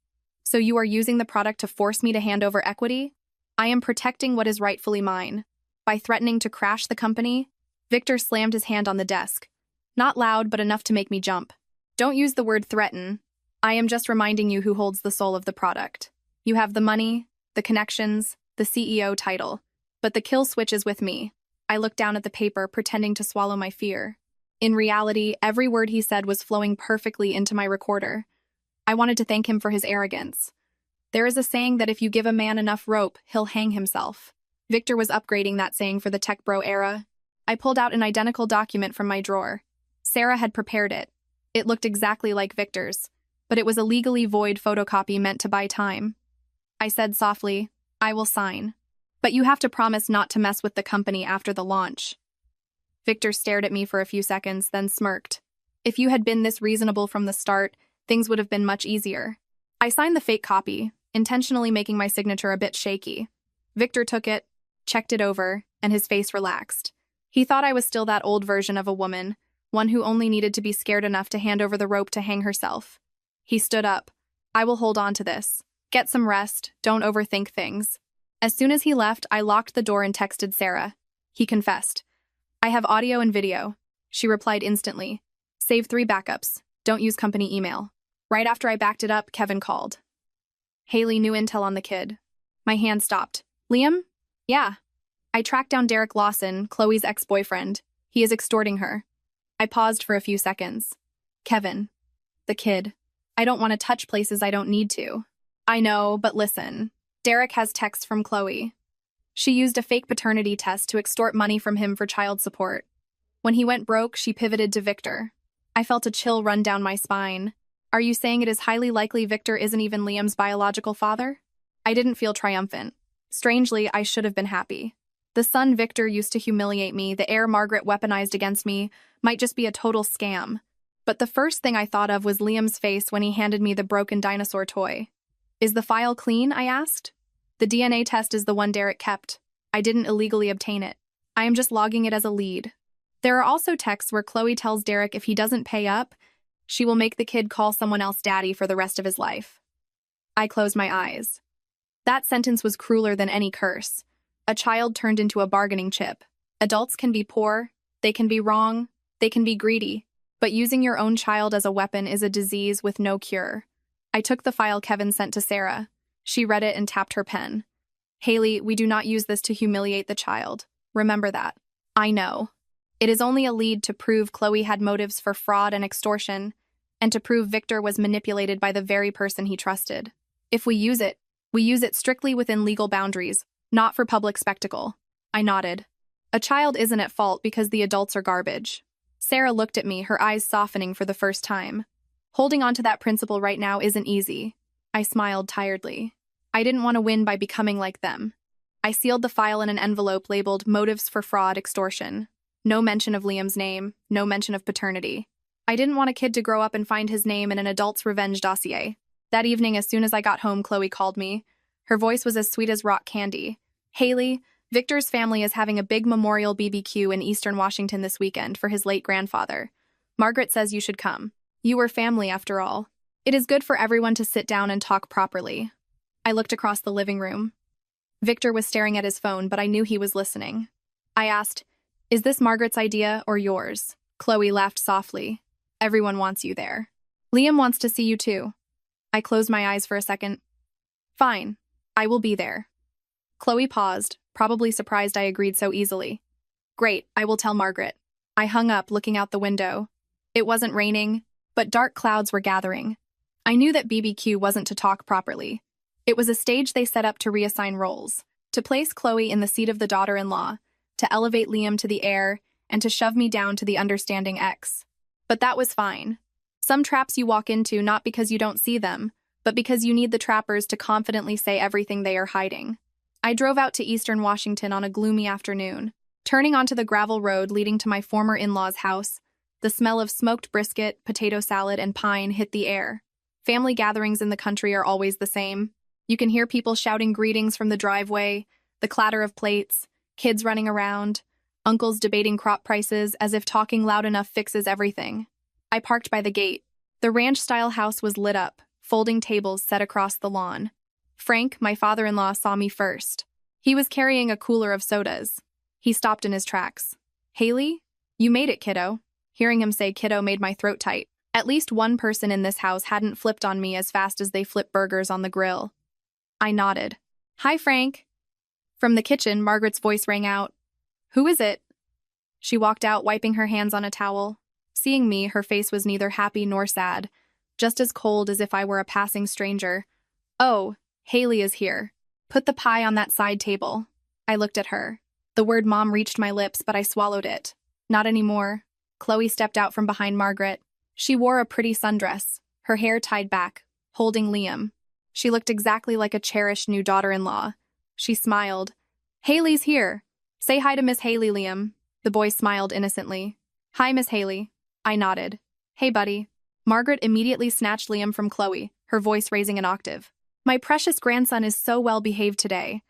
So you are using the product to force me to hand over equity? I am protecting what is rightfully mine. By threatening to crash the company, Victor slammed his hand on the desk. Not loud, but enough to make me jump. Don't use the word threaten. I am just reminding you who holds the soul of the product. You have the money, the connections, the CEO title. But the kill switch is with me. I looked down at the paper, pretending to swallow my fear. In reality, every word he said was flowing perfectly into my recorder. I wanted to thank him for his arrogance. There is a saying that if you give a man enough rope, he'll hang himself. Victor was upgrading that saying for the tech bro era. I pulled out an identical document from my drawer. Sarah had prepared it. It looked exactly like Victor's, but it was a legally void photocopy meant to buy time. I said softly, I will sign. But you have to promise not to mess with the company after the launch. Victor stared at me for a few seconds, then smirked. If you had been this reasonable from the start, things would have been much easier. I signed the fake copy, intentionally making my signature a bit shaky. Victor took it, checked it over, and his face relaxed. He thought I was still that old version of a woman, one who only needed to be scared enough to hand over the rope to hang herself. He stood up. I will hold on to this. Get some rest, don't overthink things. As soon as he left, I locked the door and texted Sarah. He confessed. I have audio and video. She replied instantly. Save 3 backups. Don't use company email. Right after I backed it up, Kevin called. Haley, new intel on the kid. My hand stopped. Liam? Yeah. I tracked down Derek Lawson, Chloe's ex-boyfriend. He is extorting her. I paused for a few seconds. Kevin. The kid. I don't want to touch places I don't need to. I know, but listen. Derek has texts from Chloe. She used a fake paternity test to extort money from him for child support. When he went broke, she pivoted to Victor. I felt a chill run down my spine. Are you saying it is highly likely Victor isn't even Liam's biological father? I didn't feel triumphant. Strangely, I should have been happy. The son Victor used to humiliate me, the heir Margaret weaponized against me, might just be a total scam. But the first thing I thought of was Liam's face when he handed me the broken dinosaur toy. Is the file clean? I asked. The DNA test is the one Derek kept. I didn't illegally obtain it. I am just logging it as a lead. There are also texts where Chloe tells Derek if he doesn't pay up, she will make the kid call someone else daddy for the rest of his life. I closed my eyes. That sentence was crueler than any curse. A child turned into a bargaining chip. Adults can be poor, they can be wrong, they can be greedy, but using your own child as a weapon is a disease with no cure. I took the file Kevin sent to Sarah. She read it and tapped her pen. Haley, we do not use this to humiliate the child. Remember that. I know. It is only a lead to prove Chloe had motives for fraud and extortion, and to prove Victor was manipulated by the very person he trusted. If we use it strictly within legal boundaries, not for public spectacle. I nodded. A child isn't at fault because the adults are garbage. Sarah looked at me, her eyes softening for the first time. Holding on to that principle right now isn't easy. I smiled tiredly. I didn't want to win by becoming like them. I sealed the file in an envelope labeled Motives for Fraud, Extortion. No mention of Liam's name, no mention of paternity. I didn't want a kid to grow up and find his name in an adult's revenge dossier. That evening, as soon as I got home, Chloe called me. Her voice was as sweet as rock candy. Haley, Victor's family is having a big memorial BBQ in Eastern Washington this weekend for his late grandfather. Margaret says you should come. You were family, after all. It is good for everyone to sit down and talk properly. I looked across the living room. Victor was staring at his phone, but I knew he was listening. I asked, is this Margaret's idea or yours? Chloe laughed softly. Everyone wants you there. Liam wants to see you too. I closed my eyes for a second. Fine. I will be there. Chloe paused, probably surprised I agreed so easily. Great, I will tell Margaret. I hung up, looking out the window. It wasn't raining, but dark clouds were gathering. I knew that BBQ wasn't to talk properly. It was a stage they set up to reassign roles, to place Chloe in the seat of the daughter-in-law, to elevate Liam to the heir, and to shove me down to the understanding ex. But that was fine. Some traps you walk into not because you don't see them, but because you need the trappers to confidently say everything they are hiding. I drove out to Eastern Washington on a gloomy afternoon. Turning onto the gravel road leading to my former in-law's house, the smell of smoked brisket, potato salad, and pine hit the air. Family gatherings in the country are always the same. You can hear people shouting greetings from the driveway, the clatter of plates, kids running around, uncles debating crop prices as if talking loud enough fixes everything. I parked by the gate. The ranch-style house was lit up, folding tables set across the lawn. Frank, my father-in-law, saw me first. He was carrying a cooler of sodas. He stopped in his tracks. "Haley? You made it, kiddo." Hearing him say kiddo made my throat tight. At least one person in this house hadn't flipped on me as fast as they flip burgers on the grill. I nodded. "Hi, Frank." From the kitchen, Margaret's voice rang out. "Who is it?" She walked out, wiping her hands on a towel. Seeing me, her face was neither happy nor sad, just as cold as if I were a passing stranger. "Oh, Haley is here. Put the pie on that side table." I looked at her. The word mom reached my lips, but I swallowed it. Not anymore. Chloe stepped out from behind Margaret. She wore a pretty sundress, her hair tied back, holding Liam. She looked exactly like a cherished new daughter-in-law. She smiled. "Haley's here. Say hi to Miss Haley, Liam." The boy smiled innocently. "Hi, Miss Haley." I nodded. "Hey, buddy." Margaret immediately snatched Liam from Chloe, her voice raising an octave. "My precious grandson is so well behaved today.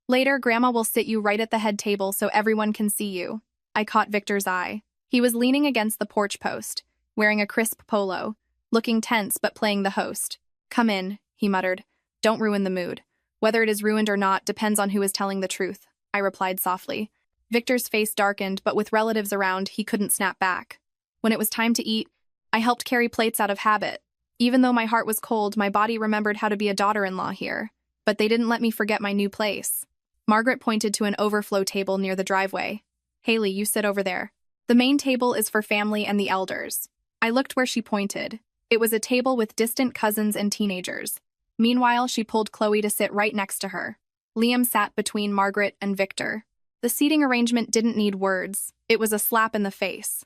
Later, Grandma will sit you right at the head table so everyone can see you." I caught Victor's eye. He was leaning against the porch post, wearing a crisp polo, looking tense but playing the host. "Come in," he muttered. "Don't ruin the mood. Whether it is ruined or not depends on who is telling the truth," I replied softly. Victor's face darkened, but with relatives around, he couldn't snap back. When it was time to eat, I helped carry plates out of habit. Even though my heart was cold, my body remembered how to be a daughter-in-law here. But they didn't let me forget my new place. Margaret pointed to an overflow table near the driveway. "Haley, you sit over there. The main table is for family and the elders." I looked where she pointed. It was a table with distant cousins and teenagers. Meanwhile, she pulled Chloe to sit right next to her. Liam sat between Margaret and Victor. The seating arrangement didn't need words. It was a slap in the face.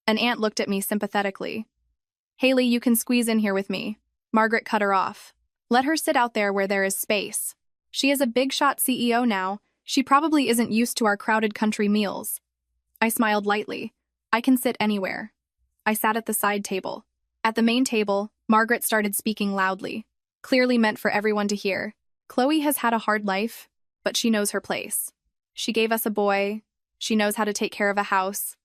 An aunt looked at me sympathetically. "Haley, you can squeeze in here with me." Margaret cut her off. "Let her sit out there where there is space. She is a big-shot CEO now. She probably isn't used to our crowded country meals." I smiled lightly. "I can sit anywhere." I sat at the side table. At the main table, Margaret started speaking loudly, clearly meant for everyone to hear. "Chloe has had a hard life, but she knows her place. She gave us a boy. She knows how to take care of a house.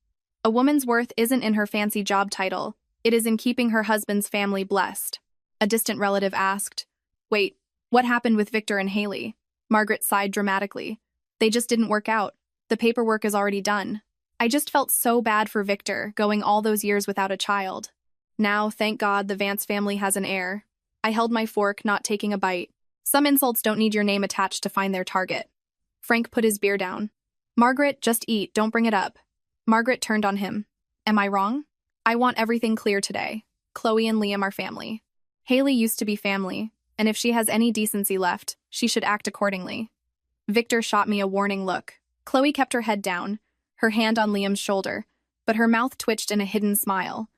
A woman's worth isn't in her fancy job title. It is in keeping her husband's family blessed." A distant relative asked, "Wait, what happened with Victor and Haley?" Margaret sighed dramatically. "They just didn't work out. The paperwork is already done." I just felt so bad for Victor, going all those years without a child. Now, thank God, the Vance family has an heir. I held my fork, not taking a bite. Some insults don't need your name attached to find their target. Frank put his beer down. "Margaret, just eat, don't bring it up." Margaret turned on him. "Am I wrong? I want everything clear today. Chloe and Liam are family. Haley used to be family, and if she has any decency left, she should act accordingly." Victor shot me a warning look. Chloe kept her head down, her hand on Liam's shoulder, but her mouth twitched in a hidden smile.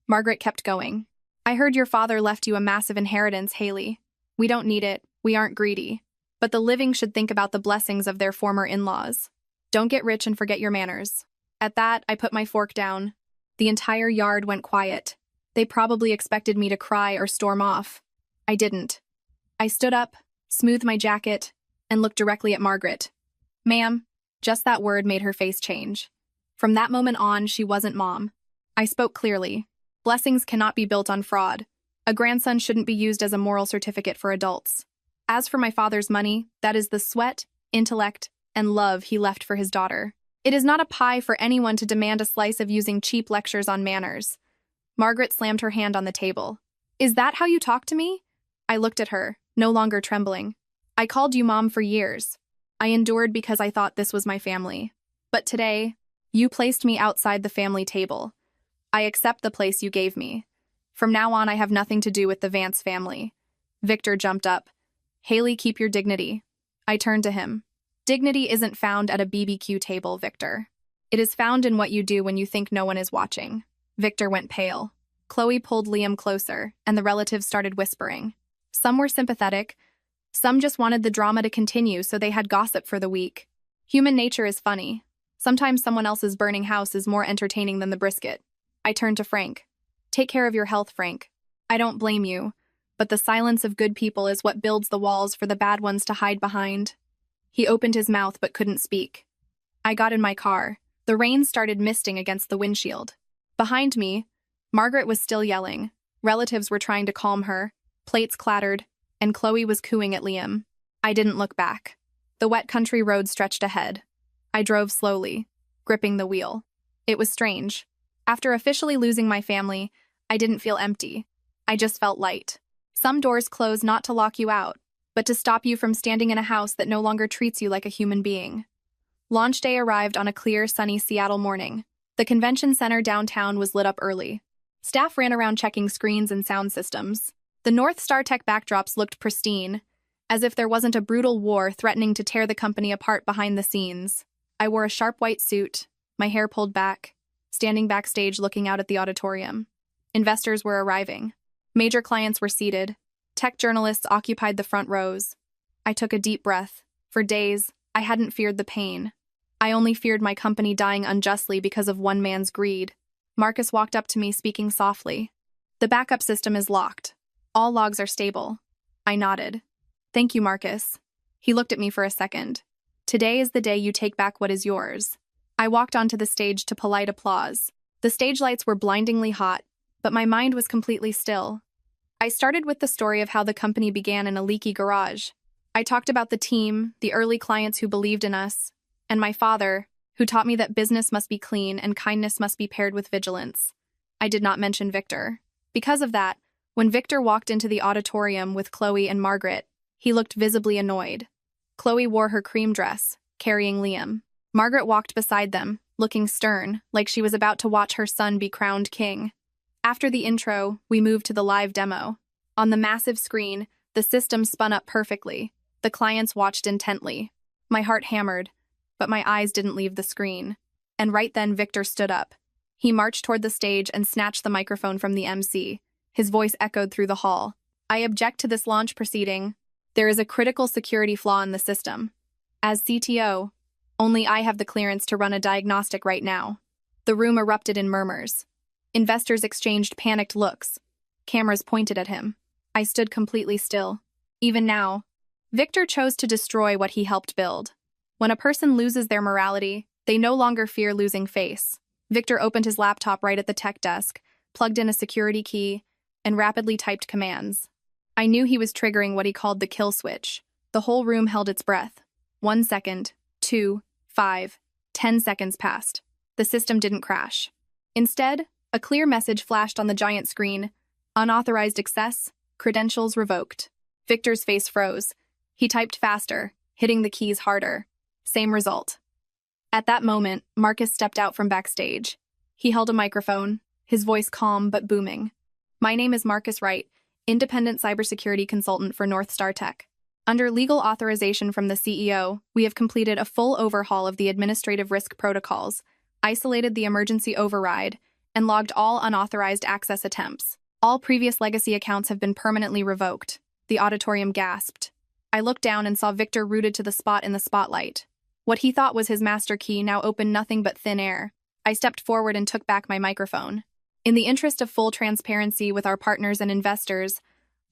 Margaret kept going. "I heard your father left you a massive inheritance, Haley. We don't need it, we aren't greedy. But the living should think about the blessings of their former in-laws. Don't get rich and forget your manners." At that, I put my fork down. The entire yard went quiet. They probably expected me to cry or storm off. I didn't. I stood up, smoothed my jacket, and looked directly at Margaret. "Ma'am." Just that word made her face change. From that moment on, she wasn't mom. I spoke clearly. Blessings cannot be built on fraud. A grandson shouldn't be used as a moral certificate for adults. As for my father's money, that is the sweat, intellect, and love he left for his daughter. It is not a pie for anyone to demand a slice of using cheap lectures on manners. Margaret slammed her hand on the table. "Is that how you talk to me?" I looked at her, no longer trembling. "I called you mom for years. I endured because I thought this was my family. But today, you placed me outside the family table. I accept the place you gave me. From now on, I have nothing to do with the Vance family." Victor jumped up. "Haley, keep your dignity." I turned to him. "Dignity isn't found at a BBQ table, Victor. It is found in what you do when you think no one is watching." Victor went pale. Chloe pulled Liam closer, and the relatives started whispering. Some were sympathetic. Some just wanted the drama to continue so they had gossip for the week. Human nature is funny. Sometimes someone else's burning house is more entertaining than the brisket. I turned to Frank. "Take care of your health, Frank. I don't blame you. but the silence of good people is what builds the walls for the bad ones to hide behind. He opened his mouth but couldn't speak. I got in my car. The rain started misting against the windshield. Behind me, Margaret was still yelling. Relatives were trying to calm her. Plates clattered, and Chloe was cooing at Liam. I didn't look back. The wet country road stretched ahead. I drove slowly, gripping the wheel. It was strange. After officially losing my family, I didn't feel empty. I just felt light. Some doors close not to lock you out, but to stop you from standing in a house that no longer treats you like a human being. Launch day arrived on a clear, sunny Seattle morning. The convention center downtown was lit up early. Staff ran around checking screens and sound systems. The North Star Tech backdrops looked pristine, as if there wasn't a brutal war threatening to tear the company apart behind the scenes. I wore a sharp white suit, my hair pulled back, standing backstage looking out at the auditorium. Investors were arriving. Major clients were seated. Tech journalists occupied the front rows. I took a deep breath. For days, I hadn't feared the pain. I only feared my company dying unjustly because of one man's greed. Marcus walked up to me, speaking softly. The backup system is locked. All logs are stable. I nodded. Thank you, Marcus. He looked at me for a second. Today is the day you take back what is yours. I walked onto the stage to polite applause. The stage lights were blindingly hot, but my mind was completely still. I started with the story of how the company began in a leaky garage. I talked about the team, the early clients who believed in us, and my father, who taught me that business must be clean and kindness must be paired with vigilance. I did not mention Victor. Because of that, when Victor walked into the auditorium with Chloe and Margaret, he looked visibly annoyed. Chloe wore her cream dress, carrying Liam. Margaret walked beside them, looking stern, like she was about to watch her son be crowned king. After the intro, we moved to the live demo. On the massive screen, the system spun up perfectly. The clients watched intently. My heart hammered, but my eyes didn't leave the screen. And right then, Victor stood up. He marched toward the stage and snatched the microphone from the MC. His voice echoed through the hall. I object to this launch proceeding. There is a critical security flaw in the system. As CTO, only I have the clearance to run a diagnostic right now. The room erupted in murmurs. Investors exchanged panicked looks. Cameras pointed at him. I stood completely still. Even now, Victor chose to destroy what he helped build. When a person loses their morality, they no longer fear losing face. Victor opened his laptop right at the tech desk, plugged in a security key, and rapidly typed commands. I knew he was triggering what he called the kill switch. The whole room held its breath. 1 second, 2, 5, 10 seconds passed. The system didn't crash. Instead, a clear message flashed on the giant screen. Unauthorized access, credentials revoked. Victor's face froze. He typed faster, hitting the keys harder. Same result. At that moment, Marcus stepped out from backstage. He held a microphone, his voice calm but booming. My name is Marcus Wright, independent cybersecurity consultant for North Star Tech. Under legal authorization from the CEO, we have completed a full overhaul of the administrative risk protocols, isolated the emergency override, and logged all unauthorized access attempts. All previous legacy accounts have been permanently revoked. The auditorium gasped. I looked down and saw Victor rooted to the spot in the spotlight. What he thought was his master key now opened nothing but thin air. I stepped forward and took back my microphone. In the interest of full transparency with our partners and investors,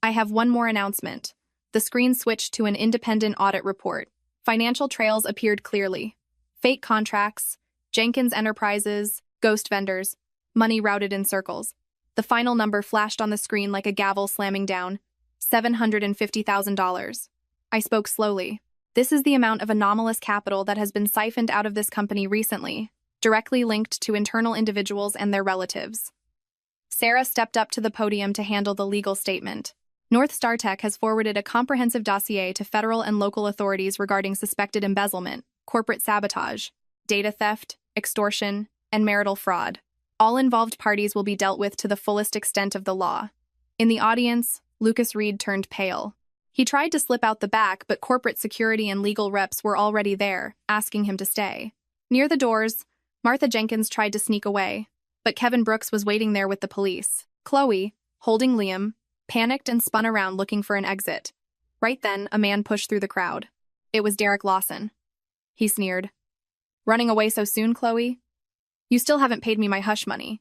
I have one more announcement. The screen switched to an independent audit report. Financial trails appeared clearly. Fake contracts, Jenkins Enterprises, ghost vendors, money routed in circles. The final number flashed on the screen like a gavel slamming down. $750,000. I spoke slowly. This is the amount of anomalous capital that has been siphoned out of this company recently, directly linked to internal individuals and their relatives. Sarah stepped up to the podium to handle the legal statement. North Star Tech has forwarded a comprehensive dossier to federal and local authorities regarding suspected embezzlement, corporate sabotage, data theft, extortion, and marital fraud. All involved parties will be dealt with to the fullest extent of the law. In the audience, Lucas Reed turned pale. He tried to slip out the back, but corporate security and legal reps were already there, asking him to stay. Near the doors, Martha Jenkins tried to sneak away, but Kevin Brooks was waiting there with the police. Chloe, holding Liam, panicked and spun around looking for an exit. Right then, a man pushed through the crowd. It was Derek Lawson. He sneered. Running away so soon, Chloe? You still haven't paid me my hush money.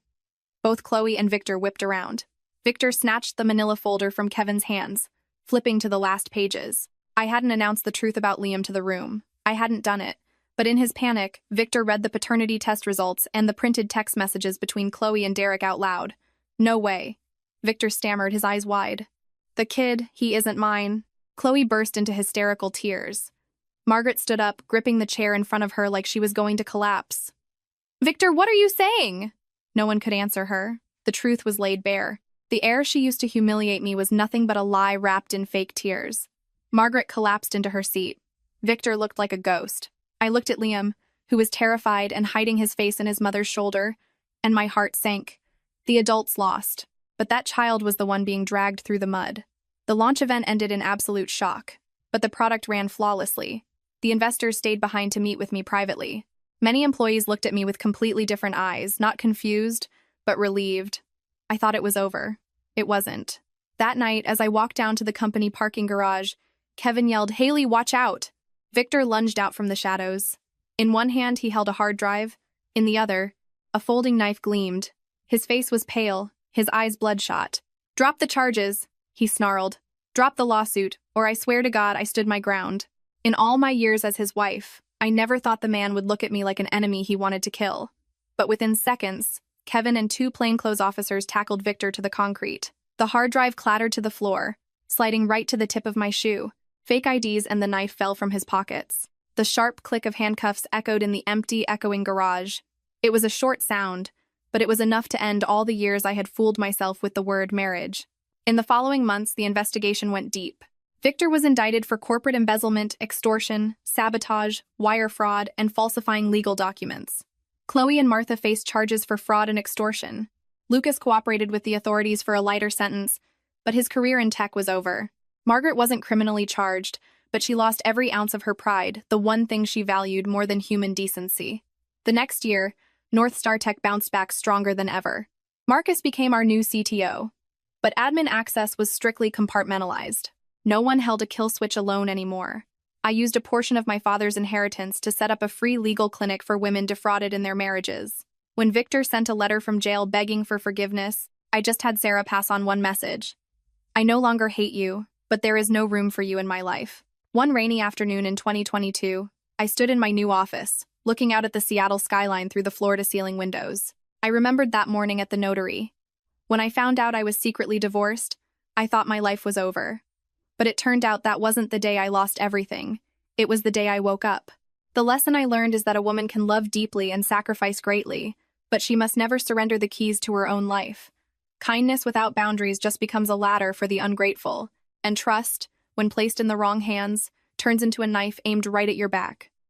Both Chloe and Victor whipped around. Victor snatched the manila folder from Kevin's hands, flipping to the last pages. I hadn't announced the truth about Liam to the room. I hadn't done it. But in his panic, Victor read the paternity test results and the printed text messages between Chloe and Derek out loud. No way. Victor stammered, his eyes wide. The kid, he isn't mine. Chloe burst into hysterical tears. Margaret stood up, gripping the chair in front of her like she was going to collapse. Victor, what are you saying? No one could answer her. The truth was laid bare. The air she used to humiliate me was nothing but a lie wrapped in fake tears. Margaret collapsed into her seat. Victor looked like a ghost. I looked at Liam, who was terrified and hiding his face in his mother's shoulder, and my heart sank. The adults lost, but that child was the one being dragged through the mud. The launch event ended in absolute shock, but the product ran flawlessly. The investors stayed behind to meet with me privately. Many employees looked at me with completely different eyes, not confused, but relieved. I thought it was over. It wasn't. That night, as I walked down to the company parking garage, Kevin yelled, "Haley, watch out!" Victor lunged out from the shadows. In one hand, he held a hard drive. In the other, a folding knife gleamed. His face was pale, his eyes bloodshot. "Drop the charges," he snarled. "Drop the lawsuit, or I swear to God I stood my ground." In all my years as his wife, I never thought the man would look at me like an enemy he wanted to kill. But within seconds, Kevin and two plainclothes officers tackled Victor to the concrete. The hard drive clattered to the floor, sliding right to the tip of my shoe. Fake IDs and the knife fell from his pockets. The sharp click of handcuffs echoed in the empty, echoing garage. It was a short sound, but it was enough to end all the years I had fooled myself with the word marriage. In the following months, the investigation went deep. Victor was indicted for corporate embezzlement, extortion, sabotage, wire fraud, and falsifying legal documents. Chloe and Martha faced charges for fraud and extortion. Lucas cooperated with the authorities for a lighter sentence, but his career in tech was over. Margaret wasn't criminally charged, but she lost every ounce of her pride, the one thing she valued more than human decency. The next year, North Star Tech bounced back stronger than ever. Marcus became our new CTO, but admin access was strictly compartmentalized. No one held a kill switch alone anymore. I used a portion of my father's inheritance to set up a free legal clinic for women defrauded in their marriages. When Victor sent a letter from jail begging for forgiveness, I just had Sarah pass on one message. "I no longer hate you, but there is no room for you in my life." One rainy afternoon in 2022, I stood in my new office, looking out at the Seattle skyline through the floor-to-ceiling windows. I remembered that morning at the Notary. When I found out I was secretly divorced, I thought my life was over. But it turned out that wasn't the day I lost everything. It was the day I woke up. The lesson I learned is that a woman can love deeply and sacrifice greatly, but she must never surrender the keys to her own life. Kindness without boundaries just becomes a ladder for the ungrateful, and trust, when placed in the wrong hands, turns into a knife aimed right at your back.